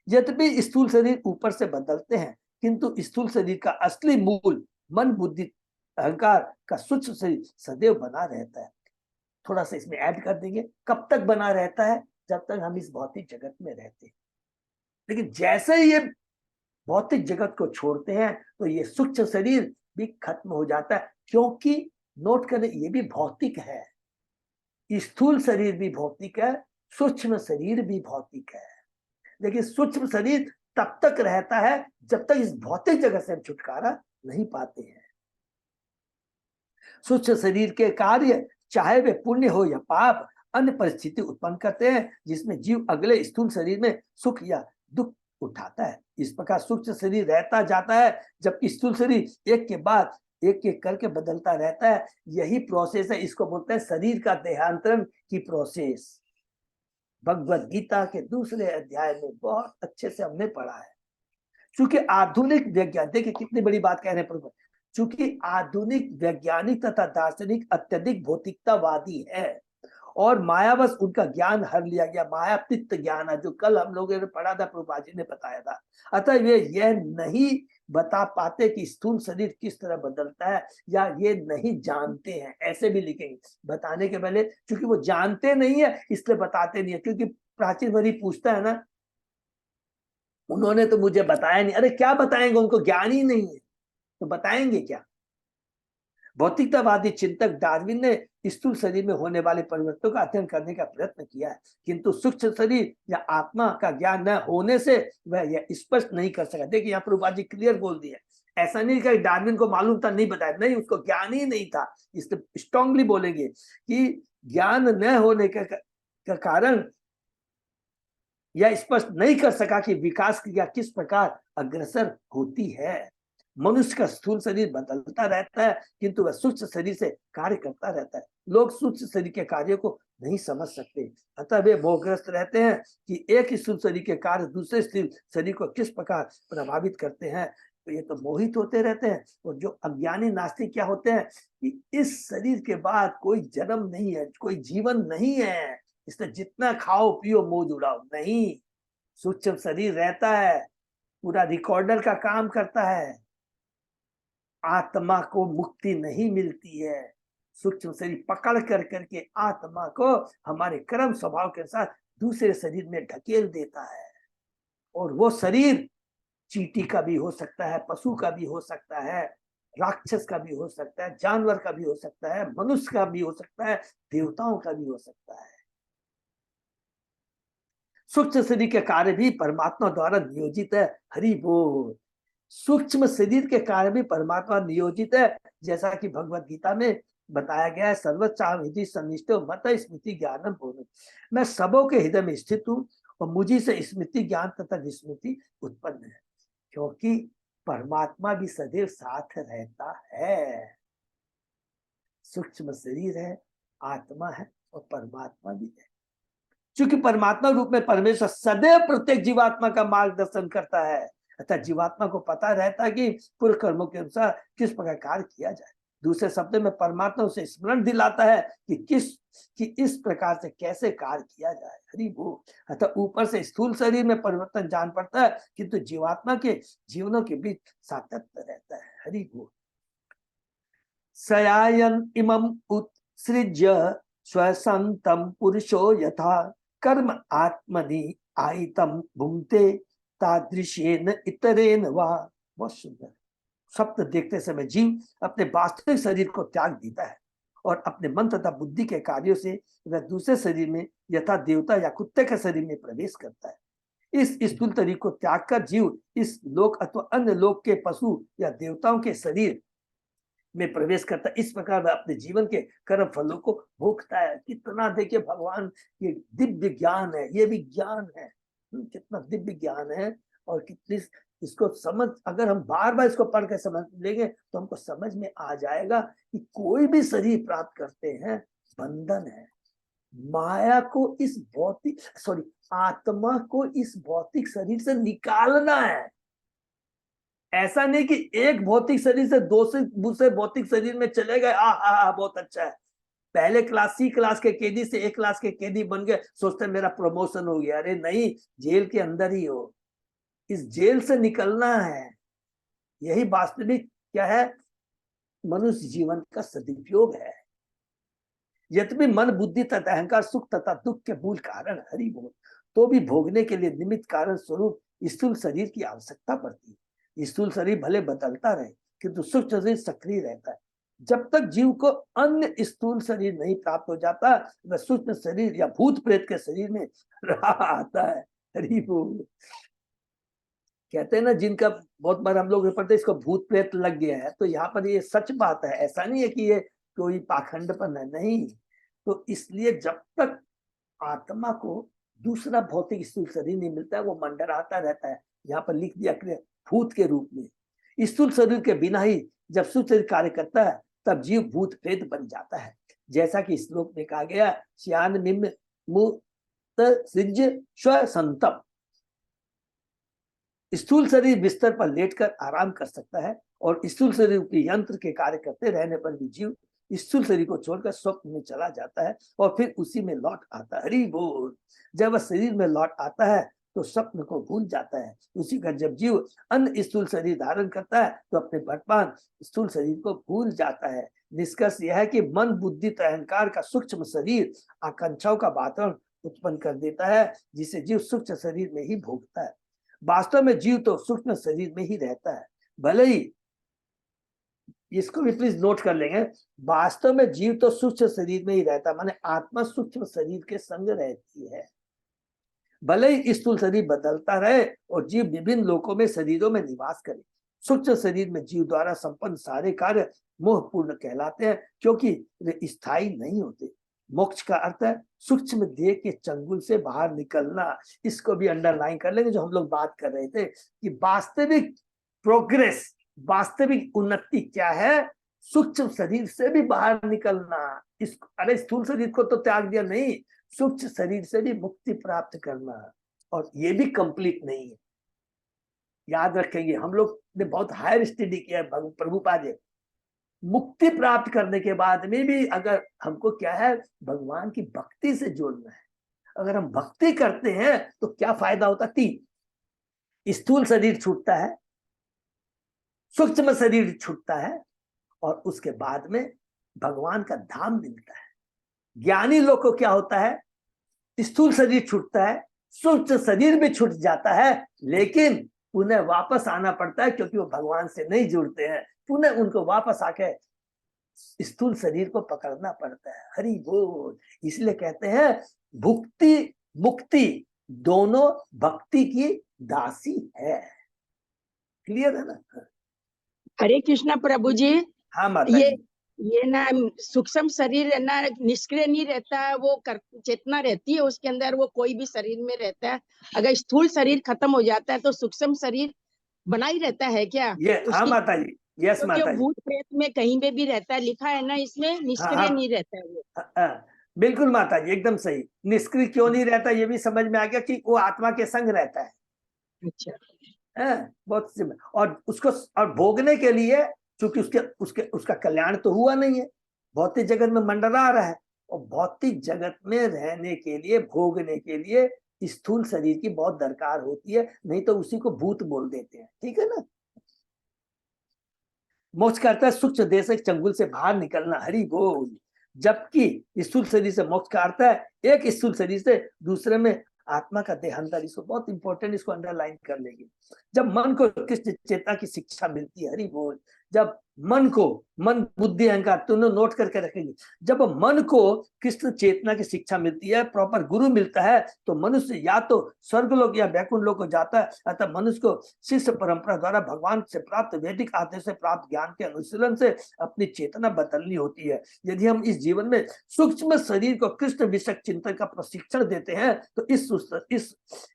यद्यपि स्थूल शरीर ऊपर से बदलते हैं, किंतु स्थूल शरीर का असली मूल मन बुद्धि अहंकार का सूक्ष्म शरीर सदैव बना रहता है। थोड़ा सा इसमें ऐड कर देंगे, कब तक बना रहता है? जब तक हम इस भौतिक जगत में रहते हैं। लेकिन जैसे ही ये भौतिक जगत को छोड़ते हैं तो ये सूक्ष्म शरीर भी खत्म हो जाता है, क्योंकि नोट करें ये भी भौतिक है। स्थूल शरीर भी भौतिक है, सूक्ष्म शरीर भी भौतिक है। लेकिन सूक्ष्म शरीर तब तक रहता है जब तक इस भौतिक जगत से हम छुटकारा नहीं पाते हैं। सूक्ष्म शरीर के कार्य चाहे वे पुण्य हो या पाप, अन्य परिस्थिति उत्पन्न करते हैं जिसमें जीव अगले स्थूल शरीर में सुख या दुख उठाता है। इस प्रकार सूक्ष्म शरीर रहता जाता है, जबकि स्थूल शरीर एक के बाद एक एक करके बदलता रहता है। यही प्रोसेस है, इसको बोलते हैं शरीर का देहांतरण की प्रोसेस। भगवत गीता के दूसरे अध्याय में बहुत अच्छे से हमने पढ़ा है। चूंकि आधुनिक वैज्ञानिक, देखिए कितनी बड़ी बात कह रहे हैं प्रभु, चूंकि आधुनिक वैज्ञानिक तथा दार्शनिक अत्यधिक भौतिकतावादी है और मायावश उनका ज्ञान हर लिया गया, मायातीत ज्ञान है, जो कल हम लोगों ने पढ़ा था, प्रभुपा जी ने बताया था। अतः वे यह नहीं बता पाते कि स्थूल शरीर किस तरह बदलता है, या ये नहीं जानते हैं, ऐसे भी लिखेंगे बताने के पहले, क्योंकि वो जानते नहीं है इसलिए बताते नहीं है। क्योंकि प्राचीन वरी पूछता है ना, उन्होंने तो मुझे बताया नहीं। अरे क्या बताएंगे, उनको ज्ञान ही नहीं है तो बताएंगे क्या। भौतिकतावादी चिंतक डार्विन ने स्थूल शरीर में होने वाले परिवर्तनों का अध्ययन करने का प्रयत्न किया है, किंतु सूक्ष्म शरीर या आत्मा का ज्ञान न होने से वह यह स्पष्ट नहीं कर सका। देखिए यहाँ प्रभुपा जी क्लियर बोल दिया, ऐसा नहीं कि डार्विन को मालूम था नहीं बताया, नहीं, उसको ज्ञान ही नहीं था। इसलिए स्ट्रांगली बोलेंगे कि ज्ञान न होने का कारण यह स्पष्ट नहीं कर सका कि विकास क्रिया किस प्रकार अग्रसर होती है। मनुष्य का स्थूल शरीर बदलता रहता है, किंतु वह सूक्ष्म शरीर से कार्य करता रहता है। लोग सूक्ष्म शरीर के कार्य को नहीं समझ सकते, अतः वे मोहग्रस्त रहते हैं कि एक स्थूल शरीर के कार्य दूसरे स्थूल शरीर को किस प्रकार प्रभावित करते हैं। तो ये तो मोहित होते रहते हैं। और जो अज्ञानी नास्तिक क्या होते हैं कि इस शरीर के बाद कोई जन्म नहीं है, कोई जीवन नहीं है, इसलिए जितना खाओ पियो मौज उड़ाओ। नहीं, सूक्ष्म शरीर रहता है, पूरा रिकॉर्डर का काम करता है। आत्मा को मुक्ति नहीं मिलती है, सूक्ष्म शरीर पकड़ कर करके आत्मा को हमारे कर्म स्वभाव के साथ दूसरे शरीर में ढकेल देता है। और वो शरीर चींटी का भी हो सकता है, पशु का भी हो सकता है, राक्षस का भी हो सकता है, जानवर का भी हो सकता है, मनुष्य का भी हो सकता है, देवताओं का भी हो सकता है। सूक्ष्म शरीर के कार्य भी परमात्मा द्वारा नियोजित है। हरि बोल। सूक्ष्म शरीर के कार्य भी परमात्मा नियोजित है, जैसा कि भगवत गीता में बताया गया है, सर्वचाविधि सन्निष्ठो मत स्मृति ज्ञानम पूर्ण। मैं सबों के हृदय में स्थित हूँ और मुझी से स्मृति ज्ञान तथा विस्मृति उत्पन्न है, क्योंकि परमात्मा भी सदैव साथ रहता है। सूक्ष्म शरीर है, आत्मा है और परमात्मा भी है। क्योंकि परमात्मा रूप में परमेश्वर सदैव प्रत्येक जीवात्मा का मार्गदर्शन करता है, अतः जीवात्मा को पता रहता है कि पूर्व कर्मों के अनुसार किस प्रकार कार्य किया जाए। दूसरे शब्द में परमात्मा उसे स्मरण दिलाता है कि इस प्रकार से कैसे कार्य किया जाए। हरि बोल। अतः ऊपर से स्थूल शरीर में परिवर्तन जान पड़ता है, किंतु जीवात्मा के जीवनों के बीच सातत्य रहता है। हरि बोल। सयायन इमम उत्सृज्य स्वसंतम पुरुषो यथा कर्म आत्मनि आयतम भुंक्ते तादृशेन इतरेन वा। बहुत सुंदर शब्द देखते समय जीव अपने वास्तविक शरीर को त्याग देता है और अपने मन तथा बुद्धि के कार्यों से वह दूसरे शरीर में यथा देवता या कुत्ते के शरीर में प्रवेश करता है। इस स्थूल शरीर को त्याग कर जीव इस लोक अथवा अन्य लोक के पशु या देवताओं के शरीर में प्रवेश करता है। इस प्रकार वह अपने जीवन के कर्म फलों को भोगता है। कितना देखिए भगवान ये दिव्य ज्ञान है, ये भी ज्ञान है, कितना दिव्य ज्ञान है। और कितनी इसको समझ, अगर हम बार बार इसको पढ़ के समझ लेंगे तो हमको समझ में आ जाएगा कि कोई भी शरीर प्राप्त करते हैं बंधन है। माया को इस भौतिक आत्मा को इस भौतिक शरीर से निकालना है। ऐसा नहीं कि एक भौतिक शरीर से दूसरे भौतिक शरीर में चले गए, बहुत अच्छा है, पहले क्लास सी क्लास के कैदी से एक क्लास के कैदी बन गए, सोचते मेरा प्रमोशन हो गया। अरे नहीं, जेल के अंदर ही हो, इस जेल से निकलना है। यही वास्तविक क्या है, मनुष्य जीवन का सदुपयोग है। यद्यपि मन बुद्धि तथा अहंकार सुख तथा दुख के मूल कारण हरि बोल, तो भी भोगने के लिए निमित्त कारण स्वरूप स्थूल शरीर की आवश्यकता पड़ती है। स्थूल शरीर भले बदलता रहे, किंतु सूक्ष्म शरीर सक्रिय रहता है। जब तक जीव को अन्य स्थूल शरीर नहीं प्राप्त हो जाता, वह सूक्ष्म शरीर या भूत प्रेत के शरीर में रहा आता है। हरि बोल। कहते हैं ना, जिनका बहुत बार हम लोग पढ़ते इसको भूत प्रेत लग गया है, तो यहाँ पर ये सच बात है। ऐसा नहीं है कि ये कोई पाखंडपन है, नहीं, तो इसलिए जब तक आत्मा को दूसरा भौतिक स्थूल शरीर नहीं मिलता है, वो मंडराता रहता है। यहाँ पर लिख दिया भूत के रूप में। स्थूल शरीर के बिना ही जब सूक्ष्म शरीर कार्य करता है, तब जीव भूत प्रेत बन जाता है। जैसा कि श्लोक में कहा गया, श्यान मिम मुत सृज स्व संतम। स्थूल शरीर बिस्तर पर लेटकर आराम कर सकता है, और स्थूल शरीर के यंत्र के कार्य करते रहने पर भी जीव स्थूल शरीर को छोड़कर स्वप्न में चला जाता है और फिर उसी में लौट आता है। हरि बोल। जब वह शरीर में लौट आता है तो स्वप्न को भूल जाता है। उसी का जब जीव अन्य स्थूल शरीर धारण करता है तो अपने वर्तमान स्थूल शरीर को भूल जाता है। निष्कर्ष यह है कि मन, बुद्धि तो अहंकार का सूक्ष्म शरीर आकांक्षाओं का वातावरण उत्पन्न कर देता है, जिसे जीव सूक्ष्म शरीर में ही भोगता है। वास्तव में जीव तो सूक्ष्म शरीर में ही रहता है। भले ही, इसको भी प्लीज नोट कर लेंगे, वास्तव में जीव तो सूक्ष्म शरीर में ही रहता है, माने आत्मा सूक्ष्म शरीर के संग रहती है। भले ही स्थूल शरीर बदलता रहे और जीव विभिन्न लोकों में शरीरों में निवास करे, सूक्ष्म शरीर में जीव द्वारा संपन्न सारे कार्य मोहपूर्ण कहलाते हैं, क्योंकि वे स्थायी नहीं होते। मोक्ष का अर्थ है सूक्ष्म देह के चंगुल से बाहर निकलना। इसको भी अंडरलाइन कर लेंगे, जो हम लोग बात कर रहे थे कि वास्तविक प्रोग्रेस, वास्तविक उन्नति क्या है? सूक्ष्म शरीर से भी बाहर निकलना। अरे स्थूल शरीर को तो त्याग दिया नहीं, सूक्ष्म शरीर से भी मुक्ति प्राप्त करना, और ये भी कंप्लीट नहीं है। याद रखेंगे, हम लोग ने बहुत हायर स्टडी किया है प्रभुपाद जी। मुक्ति प्राप्त करने के बाद में भी अगर हमको क्या है, भगवान की भक्ति से जोड़ना है। अगर हम भक्ति करते हैं तो क्या फायदा होता? 3, स्थूल शरीर छूटता है, सूक्ष्म शरीर छूटता है, और उसके बाद में भगवान का धाम मिलता है। ज्ञानी लोग को क्या होता है? स्थूल शरीर छूटता है, सूक्ष्म शरीर भी छूट जाता है, लेकिन उन्हें वापस आना पड़ता है, क्योंकि वो भगवान से नहीं जुड़ते हैं। पुनः उनको वापस आके स्थूल शरीर को पकड़ना पड़ता है। हरि बोल। इसलिए कहते हैं भुक्ति मुक्ति दोनों भक्ति की दासी है। क्लियर है ना? हरे कृष्णा प्रभु जी। हाँ माता जी। ये ना सूक्ष्म शरीर है ना, निष्क्रिय नहीं रहता है, वो चेतना रहती है उसके अंदर, वो कोई भी शरीर में रहता है। अगर स्थूल शरीर खत्म हो जाता है तो सूक्ष्म शरीर बना ही रहता है क्या? ये हाँ माता जी, यस तो माता जी। भूत प्रेत में कहीं पे भी रहता है, लिखा है ना इसमें, निष्क्रिय नहीं रहता है वो। बिल्कुल माता जी, एकदम सही। निष्क्रिय क्यों नहीं रहता, ये भी समझ में आ गया कि वो आत्मा के संग रहता है। अच्छा। बहुत सिंपल। और उसको और भोगने के लिए, क्योंकि उसका कल्याण तो हुआ नहीं है, भौतिक जगत में मंडरा रहा है, और भौतिक जगत में रहने के लिए, भोगने के लिए स्थूल शरीर की बहुत दरकार होती है, नहीं तो उसी को भूत बोल देते हैं। ठीक है ना? मोक्ष करता है सूक्ष्म देह से चंगुल से बाहर निकलना। हरि बोल। जबकि स्थूल शरीर से मोक्ष का अर्थ है एक स्थूल शरीर से दूसरे में आत्मा का देहांतर। इसको बहुत इंपॉर्टेंट, इसको अंडरलाइन कर लेंगे। जब मन को कृष्ण चेतना की शिक्षा मिलती है, हरि बोल, जब मन बुद्धि अहंकार दोनों नोट करके रखेंगे, जब मन को कृष्ण चेतना की शिक्षा मिलती है, प्रॉपर गुरु मिलता है, तो मनुष्य या तो स्वर्गलोक या वैकुंठ लोक को जाता है, अतः मनुष्य को शिष्य परंपरा द्वारा भगवान से प्राप्त वैदिक आदेश से प्राप्त ज्ञान के अनुशीलन से अपनी चेतना बदलनी होती है। यदि हम इस जीवन में सूक्ष्म शरीर को कृष्ण विषयक चिंतन का प्रशिक्षण देते हैं, तो इस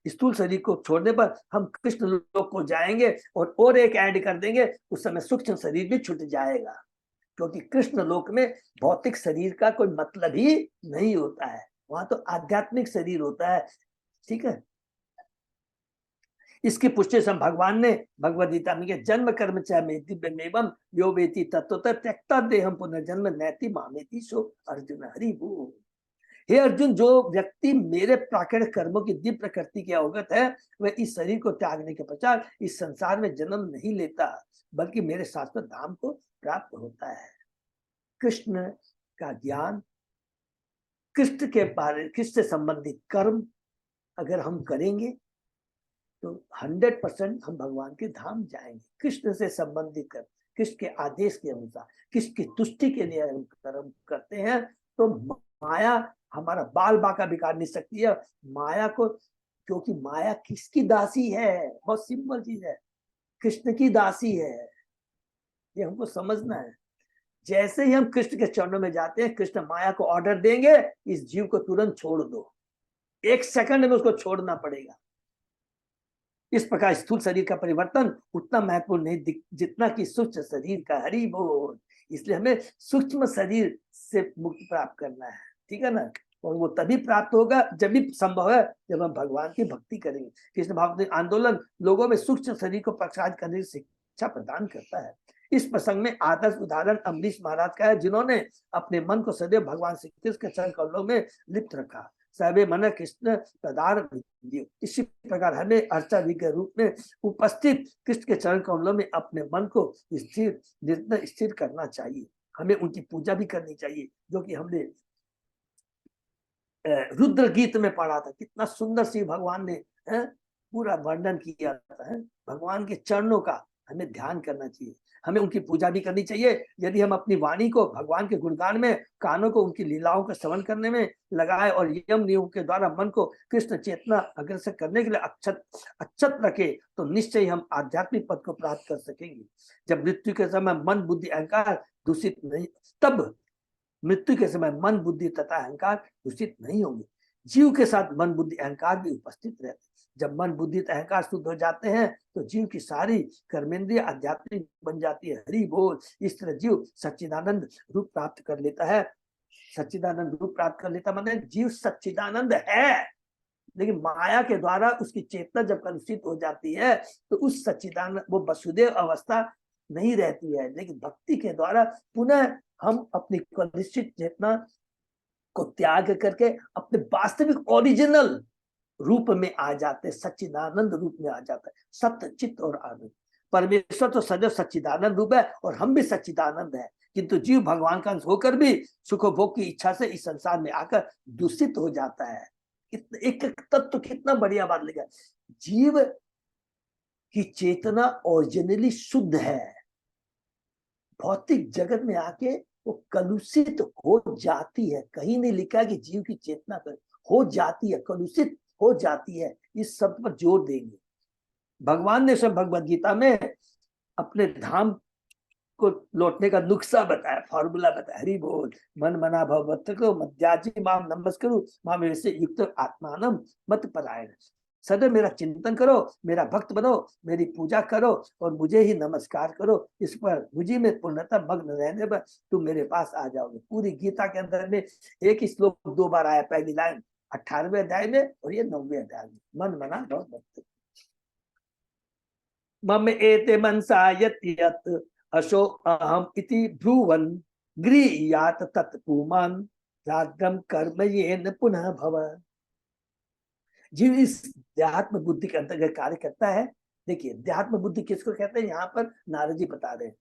स्थूल शरीर को छोड़ने पर हम कृष्ण लोक को जाएंगे, और एक ऐड कर देंगे, उस समय सूक्ष्म शरीर भी छूट जाएगा, क्योंकि कृष्ण लोक में भौतिक शरीर का कोई मतलब ही नहीं होता है, वहां तो आध्यात्मिक शरीर होता है। ठीक है? इसकी पुष्टि से भगवान ने भगवद गीता में जन्म कर्म च मे दिव्यमेवं यो वेति तत्वतः त्यक्ता देहं पुनर्जन्म नैति मामेति सो अर्जुन। हरि बोल। हे अर्जुन, जो व्यक्ति मेरे प्राकृतिक कर्मों की दिव्य प्रकृति के अवगत है, वह इस शरीर को त्यागने के पश्चात इस संसार में जन्म नहीं लेता, बल्कि मेरे शाश्वत धाम को प्राप्त होता है। कृष्ण का ज्ञान, कृष्ण के बारे, कृष्ण से संबंधित कर्म अगर हम करेंगे तो 100% हम भगवान के धाम जाएंगे। कृष्ण से संबंधित कर्म, कृष्ण के आदेश के अनुसार, कृष्ण की तुष्टि के लिए हम कर्म करते हैं, तो माया हमारा बाल बाका बिगाड़ नहीं सकती है। माया को, क्योंकि माया किसकी दासी है? बहुत सिंपल चीज है, कृष्ण की दासी है। ये हमको समझना है। जैसे ही हम कृष्ण के चरणों में जाते हैं, कृष्ण माया को ऑर्डर देंगे, इस जीव को तुरंत छोड़ दो, 1 सेकंड में उसको छोड़ना पड़ेगा। इस प्रकार स्थूल शरीर का परिवर्तन उतना महत्वपूर्ण नहीं जितना कि सूक्ष्म शरीर का। हरि बोल। इसलिए हमें सूक्ष्म शरीर से मुक्ति प्राप्त करना है, ठीक है ना। और वो तभी प्राप्त होगा जब भी संभव है, जब हम भगवान की भक्ति करेंगे। कृष्ण भक्ति आंदोलन लोगों में सूक्ष्म शरीर को प्रसाद करने की शिक्षा प्रदान करता है। इस प्रसंग में आदर्श उदाहरण अम्बरीश महाराज का है, जिन्होंने अपने मन को सदैव भगवान श्री कृष्ण के चरण कमलों में लिप्त रखा। सर्वे मन कृष्ण प्रदान विद्यो। इसी प्रकार हमें अर्चा के रूप में उपस्थित कृष्ण के चरण कमलों में अपने मन को स्थिर करना चाहिए। हमें उनकी पूजा भी करनी चाहिए, जो कि हमने रुद्र गीत में पढ़ा था। कितना सुंदर सी भगवान ने पूरा वर्णन किया था। भगवान के चरणों का हमें ध्यान करना चाहिए, हमें उनकी पूजा भी करनी चाहिए। यदि हम अपनी वाणी को भगवान के गुणगान में, कानों को उनकी लीलाओं का श्रवण करने में लगाए और यम नियम के द्वारा मन को कृष्ण चेतना अग्रसर करने के लिए अक्षत रखे, तो निश्चय हम आध्यात्मिक पद को प्राप्त कर सकेंगे। जब मृत्यु के समय मन बुद्धि अहंकार दूषित नहीं, तब मृत्यु के समय मन बुद्धि तथा अहंकार दूषित नहीं होंगे। जीव के साथ मन बुद्धि अहंकार भी उपस्थित रहते। जब मन बुद्धि अहंकार शुद्ध हो जाते हैं तो जीव की सारी कर्मेंद्रिय आध्यात्मिक बन जाती है। हरि बोल। इस तरह जीव सच्चिदानंद रूप प्राप्त कर लेता है। सच्चिदानंद रूप प्राप्त कर लेता माने जीव सच्चिदानंद है, लेकिन माया के द्वारा उसकी चेतना जब कलुषित हो जाती है तो उस सच्चिदानंद, वो वसुदेव अवस्था नहीं रहती है। लेकिन भक्ति के द्वारा पुनः हम अपनी कलुषित चेतना को त्याग करके अपने वास्तविक ओरिजिनल रूप में आ जाते, सच्चिदानंद रूप में आ जाता है। सत्य चित्त और आनंद। परमेश्वर तो सदैव सच्चिदानंद रूप है और हम भी सच्चिदानंद है, किंतु जीव भगवान का अंश होकर भी सुखभोग की इच्छा से इस संसार में आकर दूषित हो जाता है। एक तत्व कितना बढ़िया बात लगा। जीव की चेतना ओरिजिनली शुद्ध है, भौतिक जगत में आके वो कलुषित हो जाती है। कहीं नहीं लिखा कि जीव की चेतना हो जाती है, कलुषित हो जाती है। इस सब पर जोर देंगे। भगवान ने सब भगवद गीता में अपने धाम को लौटने का नुस्खा बताया, फॉर्मूला बताया। हरि बोल। मन मना भवत्र को मध्याजी माम नमस्करु माम वैसे युक्त आत्मानम मत परायण। सदैव मेरा चिंतन करो, मेरा भक्त बनो, मेरी पूजा करो और मुझे ही नमस्कार करो। इस पर मुझे में पूर्णतः मग्न रहने पर तुम मेरे पास आ जाओगे। पूरी गीता के अंदर में एक ही श्लोक 2 बार आया। पहली लाइन 18वें अध्याय में और ये 9वें अध्याय में। मन मना भवत्र मम एते मनसा यत् अशो अहम इति ब्रुवन् गृह्यात तत्पुमान् रागम कर्म येन पुनः भव। जीव इस देहात्म बुद्धि के अंतर्गत कार्य करता है। देखिए देहात्म बुद्धि किसको कहते हैं, यहाँ पर नारद जी बता रहे हैं,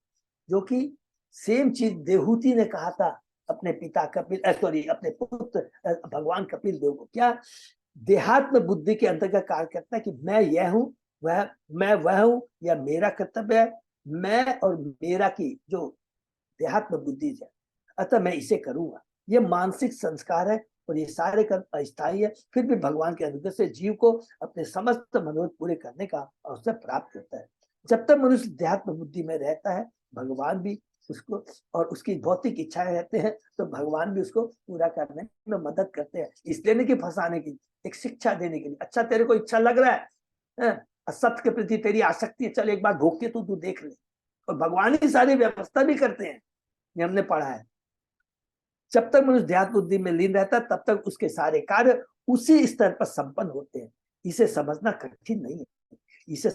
जो कि सेम चीज देवहूति ने कहा था अपने पिता कपिल, अपने पुत्र भगवान कपिल देव को। क्या देहात्म बुद्धि के अंतर्गत कार्य करता है कि मैं यह हूं, मैं वह हूं, या मेरा कर्तव्य है, मैं और मेरा की जो देहात्म बुद्धि है, अतः मैं इसे करूंगा। ये मानसिक संस्कार है और ये सारे कर्म अस्थायी है। फिर भी भगवान के अनुग्रह से जीव को अपने समस्त मनोरथ पूरे करने का अवसर प्राप्त होता है। जब तक मनुष्य देहात्म बुद्धि में रहता है, भगवान भी उसको और उसकी भौतिक इच्छाएं रहते हैं, तो भगवान भी उसको पूरा करने में मदद करते हैं। इसलिए नहीं कि फंसाने की, एक शिक्षा देने के लिए। अच्छा तेरे को इच्छा लग रहा है, सत्य के प्रति तेरी आसक्ति है, चल एक बार भोग के तू देख ले। और भगवान ही सारी व्यवस्था भी करते हैं, ये हमने पढ़ा है। जब तक मनुष्य देहात्म बुद्धि में लीन रहता है, तब तक उसके सारे कार्य उसी स्तर पर संपन्न होते हैं। इसे समझना कठिन नहीं है। इससे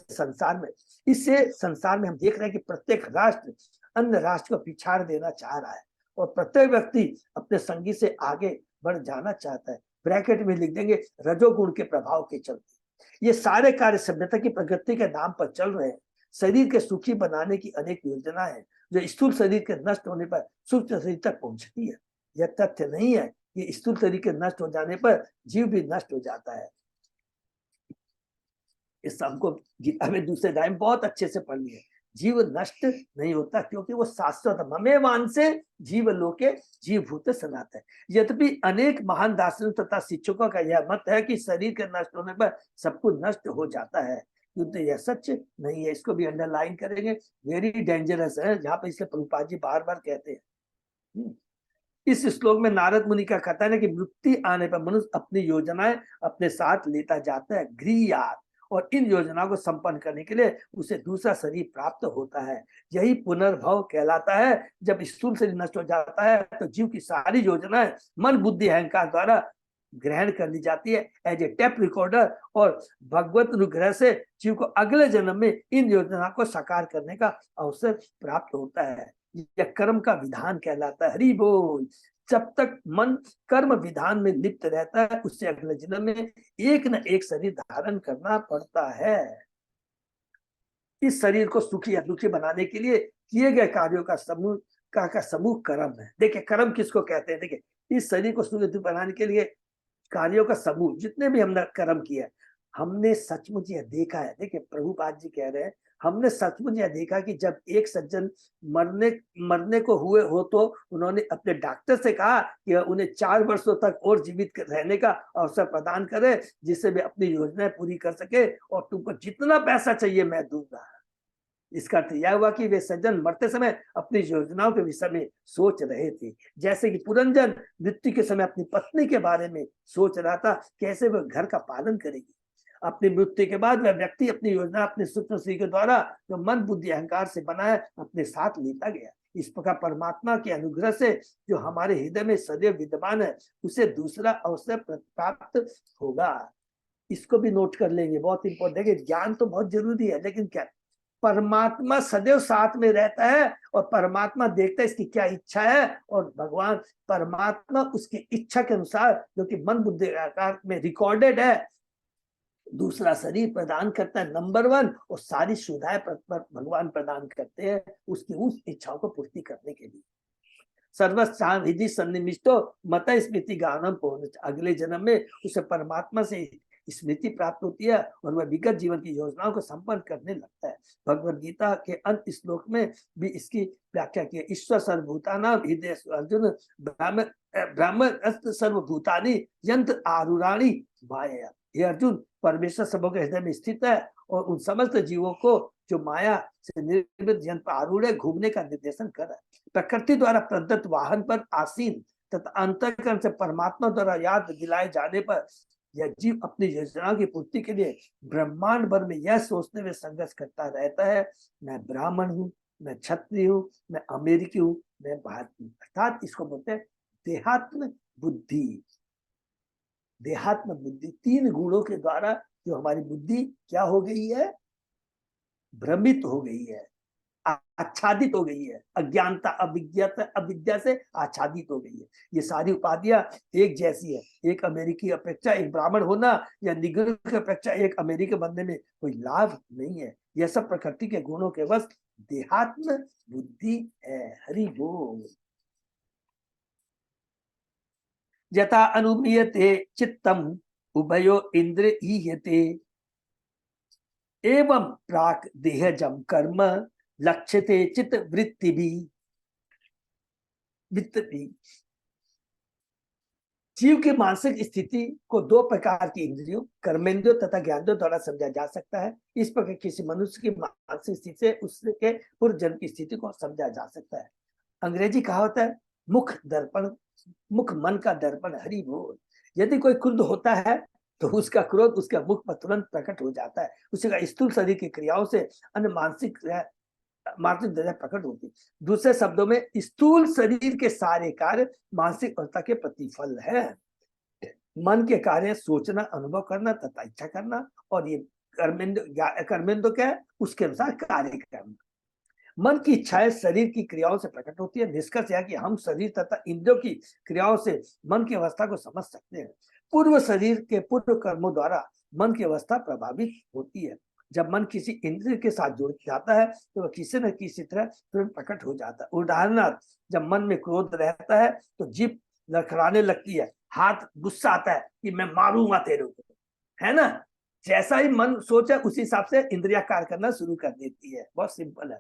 संसार में हम देख रहे हैं कि प्रत्येक राष्ट्र अन्य राष्ट्र को पिछाड़ देना चाह रहा है और प्रत्येक व्यक्ति अपने संगी से आगे बढ़ जाना चाहता है। ब्रैकेट में लिख देंगे रजोगुण के प्रभाव के चलते ये सारे कार्य सभ्यता की प्रगति के नाम पर चल रहे हैं। शरीर के सुखी बनाने की अनेक योजना है जो स्थूल शरीर के नष्ट होने पर सूक्ष्म शरीर तक पहुंचती है। यह तथ्य नहीं है कि स्थूल शरीर के नष्ट हो जाने पर जीव भी नष्ट हो जाता है। इस हमको गीता में दूसरे अध्याय में बहुत अच्छे से पढ़नी है। जीव नष्ट नहीं होता क्योंकि वो शाश्वत ममेवान से जीव लोके जीव भूत सनातन है। यद्यपि अनेक महान दार्शनिक तथा शिक्षकों का यह मत है कि शरीर के नष्ट होने पर सब कुछ नष्ट हो जाता है, क्योंकि यह सच नहीं है। इसको भी अंडरलाइन करेंगे, वेरी डेंजरस है, जहाँ पर इसलिए प्रभुपाद जी बार बार कहते हैं इस श्लोक में नारद मुनि का कथन है कि मृत्यु आने पर मनुष्य अपनी योजनाएं अपने साथ लेता जाता है गृहयात, और इन योजनाओं को संपन्न करने के लिए उसे दूसरा शरीर प्राप्त होता है। यही पुनर्भव कहलाता है। जब स्थूल शरीर नष्ट हो जाता है तो जीव की सारी योजनाएं मन बुद्धि अहंकार द्वारा ग्रहण कर ली जाती है एज ए टेप रिकॉर्डर, और भगवत अनुग्रह से जीव को अगले जन्म में इन योजना को साकार करने का अवसर प्राप्त होता है। यह कर्म का विधान कहलाता है। हरि बोल। जब तक मन कर्म विधान में लिप्त रहता है उससे अगले जन्म में एक न एक शरीर धारण करना पड़ता है। इस शरीर को सुखी या दुखी बनाने के लिए किए गए कार्यों का समूह कर्म है। देखिए कर्म किसको कहते हैं? देखिए इस शरीर को सुखी दुखी बनाने के लिए कार्यों का समूह, जितने भी हमने कर्म किया हमने सचमुच यह देखा है। देखिए प्रभुपाद जी कह रहे हैं हमने सचमुच यह देखा कि जब एक सज्जन मरने को हुए हो तो उन्होंने अपने डॉक्टर से कहा कि उन्हें 4 वर्षों तक और जीवित रहने का अवसर प्रदान करे, जिससे वे अपनी योजनाएं पूरी कर सके, और तुमको जितना पैसा चाहिए मैं दूंगा। इसका अर्थ यह हुआ कि वे सज्जन मरते समय अपनी योजनाओं के विषय में सोच रहे थे, जैसे कि पुरंजन मृत्यु के समय अपनी पत्नी के बारे में सोच रहा था कैसे वह घर का पालन करेगी। अपनी मृत्यु के बाद वह व्यक्ति अपनी योजना अपने सूक्ष्म शरीर के द्वारा जो मन बुद्धि अहंकार से बना है अपने साथ लेता गया। इस प्रकार परमात्मा के अनुग्रह से जो हमारे हृदय में सदैव विद्यमान है उसे दूसरा अवसर प्राप्त होगा। इसको भी नोट कर लेंगे, बहुत इंपॉर्टेंट है। ज्ञान तो बहुत जरूरी है, लेकिन क्या परमात्मा सदैव साथ में रहता है और परमात्मा देखता है इसकी क्या इच्छा है, और भगवान परमात्मा उसकी इच्छा के अनुसार जो कि मन बुद्धि आकार में रिकॉर्डेड है दूसरा शरीर प्रदान करता है नंबर 1, और सारी सुविधाएं भगवान प्रदान करते हैं उसकी उस इच्छाओं को पूर्ति करने के लिए। सर्वसाधिधि सन्निमिष्टो मत स्मृति गानम पहुंच, अगले जन्म में उसे परमात्मा से स्मृति प्राप्त होती है और वह विगत जीवन की योजनाओं को संपन्न करने लगता है। भगवद गीता के अंत श्लोक में भी इसकी व्याख्या की है। ईश्वर सर्वभूतानां हृदय अर्जुन ब्राह्मण सर्वभूतानि यंत्र आरूढ़ाणि माया। ये अर्जुन परमेश्वर सबों के हृदय में स्थित है और उन समस्त जीवों को जो माया से निर्मित यंत्र आरूढ़ घूमने का निर्देशन कर रहा है। प्रकृति द्वारा प्रदत्त वाहन पर आसीन तथा अंतःकरण से परमात्मा द्वारा याद दिलाए जाने पर यह जीव अपनी योजनाओं की पूर्ति के लिए ब्रह्मांड भर में यह सोचने में संघर्ष करता रहता है मैं ब्राह्मण हूँ, मैं क्षत्रिय हूँ, मैं अमेरिकी हूँ, मैं भारतीय। अर्थात इसको बोलते हैं देहात्म बुद्धि। देहात्म बुद्धि 3 गुणों के द्वारा जो हमारी बुद्धि क्या हो गई है? भ्रमित हो गई है, आच्छादित हो गई है। अज्ञानता अविद्या से आच्छादित हो गई है। ये सारी उपाधियां एक जैसी है। एक अमेरिकी अपेक्षा एक ब्राह्मण होना या निग्रो की अपेक्षा एक अमेरिकी बनने में कोई लाभ नहीं है। यह सब प्रकृति के गुणों के बस देहात्म बुद्धि है। हरि बोल। यथा अनुमीयते चित्तम उभयो इंद्र ईयते एवं प्राक देहजम कर्म लक्ष्यते चित्त वृत्ति भी। जीव की मानसिक स्थिति को 2 प्रकार की इंद्रियों कर्मेंद्रियों तथा ज्ञानेंद्रियों द्वारा समझा जा सकता है। इस प्रकार किसी मनुष्य की मानसिक स्थिति से उसके पूर्व जन्म की स्थिति को समझा जा सकता है। अंग्रेजी कहावत है मुख दर्पण, मुख मन का दर्पण। हरि बोल। यदि कोई क्रुद्ध होता है तो उसका क्रोध उसके मुख पर तुरंत प्रकट हो जाता है। उसका स्थूल शरीर की क्रियाओं से अन्य मानसिक दशा प्रकट होती है। दूसरे शब्दों में स्थूल शरीर के सारे कार्य मानसिक अवस्था के प्रतिफल है। मन के कार्य सोचना, अनुभव करना तथा इच्छा करना, और ये कर्मेंद्र क्या है? उसके अनुसार कार्य करना। मन की इच्छाएं शरीर की क्रियाओं से प्रकट होती है। निष्कर्ष यह कि हम शरीर तथा इंद्रियों की क्रियाओं से मन की अवस्था को समझ सकते हैं। पूर्व शरीर के पूर्व कर्मों द्वारा मन की अवस्था प्रभावित होती है। जब मन किसी इंद्रिय के साथ जुड़ जाता है तो वह किसी न किसी तरह तुरंत प्रकट हो जाता है। उदाहरणार्थ जब मन में क्रोध रहता है तो जीभ लड़खड़ाने लगती है, हाथ गुस्सा आता है कि मैं मारूंगा तेरे को, है ना। जैसा ही मन सोचा उसी हिसाब से इंद्रिया कार्य करना शुरू कर देती है। बहुत सिंपल है।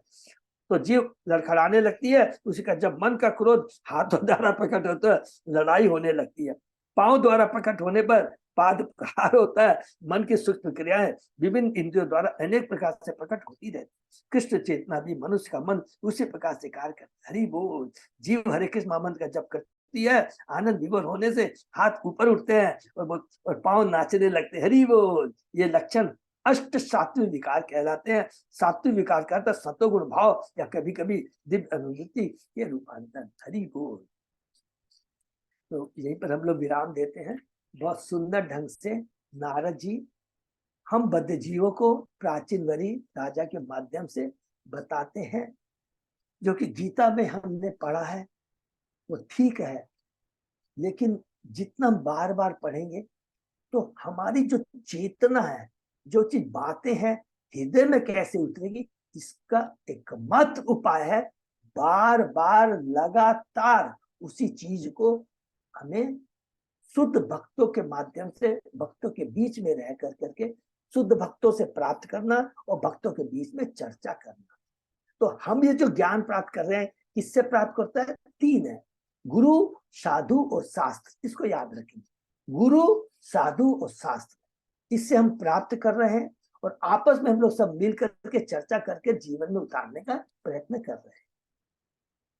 तो जीव लड़खड़ाने लगती है। उसी का जब मन का क्रोध हाथों द्वारा प्रकट होता है लड़ाई होने लगती है। पांव द्वारा प्रकट होने पर पाद प्रहार होता है, मन की सूक्ष्म क्रियाएं विभिन्न इंद्रियों द्वारा अनेक प्रकार से प्रकट होती रहती। कृष्ण चेतना भी मनुष्य का मन उसी प्रकार से कार्य करता है। हरि बोल। जीव हरे कृष्ण महामंत्र का जप करती है, आनंद विभोर होने से हाथ ऊपर उठते हैं और पांव नाचने लगते हैं। हरि बोल। ये लक्षण अष्ट सात्विक विकार कहलाते हैं। सात्विक विकार का अर्थ सत्वगुण भाव या कभी कभी दिव्य अनुभूति के रूपांतर। हरि बोल। तो यहीं पर हम लोग विराम देते हैं। बहुत सुंदर ढंग से नारद जी हम बद्ध जीवों को प्राचीन वरी राजा के माध्यम से बताते हैं। जो कि गीता में हमने पढ़ा है वो ठीक है, लेकिन जितना हम बार बार पढ़ेंगे तो हमारी जो चेतना है, जो चीज बातें हैं हृदय में कैसे उतरेगी, इसका एकमात्र उपाय है बार बार लगातार उसी चीज को हमें शुद्ध भक्तों के माध्यम से, भक्तों के बीच में रह कर करके शुद्ध भक्तों से प्राप्त करना और भक्तों के बीच में चर्चा करना। तो हम ये जो ज्ञान प्राप्त कर रहे हैं किससे प्राप्त करता है? तीन है, गुरु, साधु और शास्त्र। इसको याद रखें, गुरु, साधु और शास्त्र, इससे हम प्राप्त कर रहे हैं और आपस में हम लोग सब मिल करके चर्चा करके जीवन में उतारने का प्रयत्न कर रहे हैं।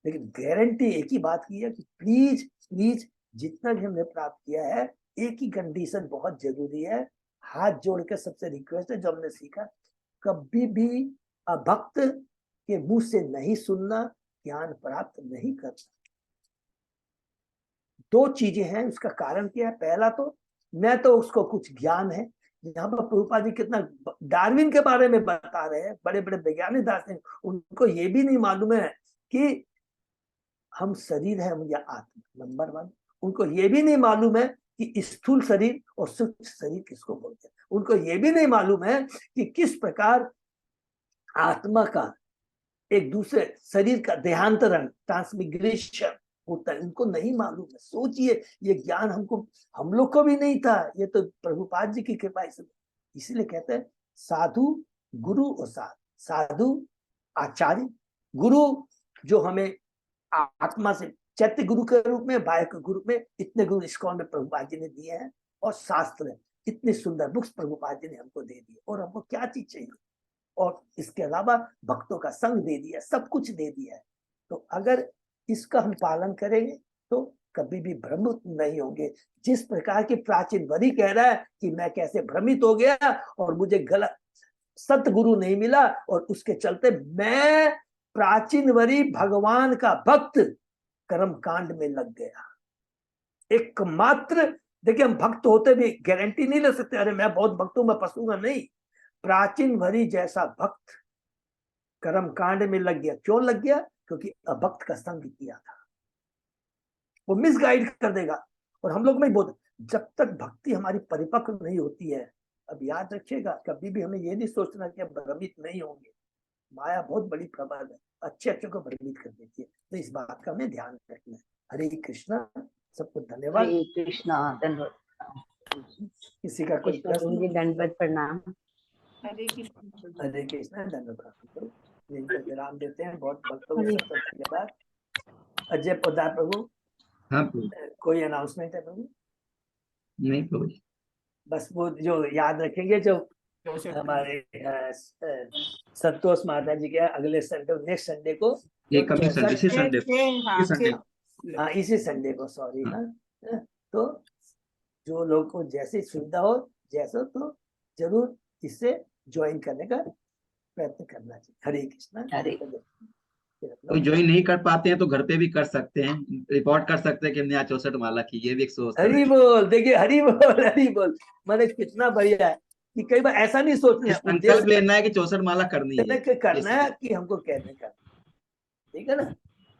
लेकिन गारंटी एक ही बात की है कि प्लीज प्लीज जितना भी हमने प्राप्त किया है, एक ही कंडीशन बहुत जरूरी है, हाथ जोड़ के सबसे रिक्वेस्ट है जो हमने सीखा, कभी भी अभक्त के मुंह से नहीं सुनना, ज्ञान प्राप्त नहीं करना। दो चीजें हैं, उसका कारण क्या है? पहला तो मैं तो उसको कुछ ज्ञान है, यहाँ पर प्रभुपाद जी कितना डार्विन के बारे में बता रहे हैं, बड़े बड़े वैज्ञानिक दार्शनिक, उनको ये भी नहीं मालूम है कि हम शरीर है या आत्मा। नंबर वन, उनको ये भी नहीं मालूम है कि स्थूल शरीर और सूक्ष्म शरीर किसको बोलते हैं। उनको ये भी नहीं मालूम है कि किस प्रकार आत्मा का एक दूसरे शरीर का देहांतरण, ट्रांसमिग्रेशन होता है, उनको नहीं मालूम है। सोचिए, ये ज्ञान हमको, हम लोग को भी नहीं था, ये तो प्रभुपाद जी की कृपा। इसलिए कहते हैं साधु, गुरु और साधु आचार्य, गुरु जो हमें आत्मा से चैत्य गुरु के रूप में, बाह्य के गुरु में, इतने गुरु इस्कॉन में प्रभुपाद जी ने दिए हैं, और शास्त्र इतनी सुंदर बुक्स प्रभुपाद जी ने हमको दे दी। और हमको क्या चीज चाहिए? और इसके अलावा भक्तों का संग दे दिया, सब कुछ दे दिया है। तो अगर इसका हम पालन करेंगे तो कभी भी भ्रमित नहीं होंगे। जिस प्रकार की प्राचीन वरी कह रहा है कि मैं कैसे भ्रमित हो गया और मुझे गलत सतगुरु नहीं मिला, और उसके चलते मैं प्राचीन वरी भगवान का भक्त कर्म कांड में लग गया। एकमात्र, देखिए हम भक्त होते भी गारंटी नहीं ले सकते, अरे मैं बहुत भक्त हूं मैं फंसूंगा, नहीं। प्राचीन वरी जैसा भक्त कर्म कांड में लग गया। क्यों लग गया? क्योंकि अभक्त का संग किया था। वो मिसगाइड कर देगा। और हम लोग में बोलते, जब तक भक्ति हमारी परिपक्व नहीं होती है, अब याद रखिएगा, कभी भी हमें ये नहीं सोचना कि हम भ्रमित नहीं होंगे। माया बहुत बड़ी प्रबल है, अच्छे अच्छे को भ्रमित कर देती है। तो इस बात का हमें ध्यान रखना है। हरे कृष्णा, सबको धन्यवाद। हरे कृष्णा, धन्यवाद। किसी का कोई प्रश्न? दंडवत प्रणाम। हरे कृष्ण। हरे कृष्णा, धन्यवाद। विराम देते हैं। बहुत भक्तों को सबको धन्यवाद। अजय पदार प्रभु। हाँ प्रभु। कोई अनाउंसमेंट है प्रभु? नहीं प्रभु। बस वो जो याद रखेंगे, जो हमारे संतोष माता जी के अगले संडे, नेक्स्ट संडे को, ये कमिंग संडे, इसी संडे, हाँ इसी संडे को, सॉरी। हाँ, तो जो लोग को जैसी सुविधा हो, जैसा, तो जरूर इससे ज्वाइन करने का प्रयत्न करना चाहिए। हरे कृष्णा। हरे। कोई ज्वाइन नहीं कर पाते हैं तो घर पे भी कर सकते हैं, रिपोर्ट कर सकते हैं कि हमने आज 64 माला की, ये भी एक सोच। हरि बोल। देखिए, हरि बोल, हरि बोल, मैंने कितना बढ़िया है कि कई बार ऐसा नहीं सोचना, संकल्प लेना है कि 64 माला करनी है, करना है कि हमको कहने का, ठीक है ना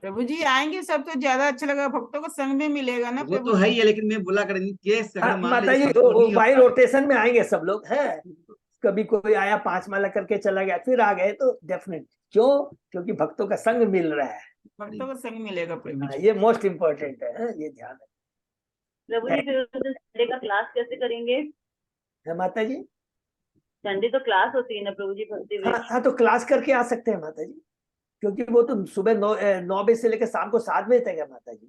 प्रभु जी? आएंगे सब तो ज्यादा अच्छा लगा, भक्तों को संग में मिलेगा ना। वो तो है ही है, लेकिन मैं बोला करेंगे कि माता जी बाई रोटेशन में आएंगे सब लोग हैं। कभी कोई आया 5 माला करके चला गया, फिर आ गए, तो डेफिनेट। क्यों? क्योंकि भक्तों का संग मिल रहा है, भक्तों को संग मिलेगा प्रभु जी। ये मोस्ट इम्पोर्टेंट है, ये ध्यान है। प्रभु जी, फिर संडे का क्लास कैसे करेंगे? है माता जी? संडे तो क्लास होती है ना प्रभु जी, भक्ति में। हाँ, तो क्लास करके आ सकते हैं माता जी, क्योंकि वो तो सुबह 9 बजे से लेकर शाम को 7 बजे तक है माता जी।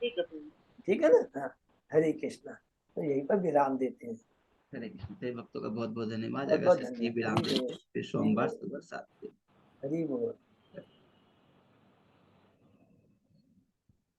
ठीक है प्रभु। ठीक है ना? हाँ, हरे कृष्णा। तो यहीं पर विराम देते हैं। हरे कृष्ण। सभी भक्तों का बहुत बहुत धन्यवाद। बहुत अगर बहुत से धन्यवाद। विराम हरि देते बोल, हैं, फिर हरि सोमवार बोल, सुबह 7 बजे। हरि बोल।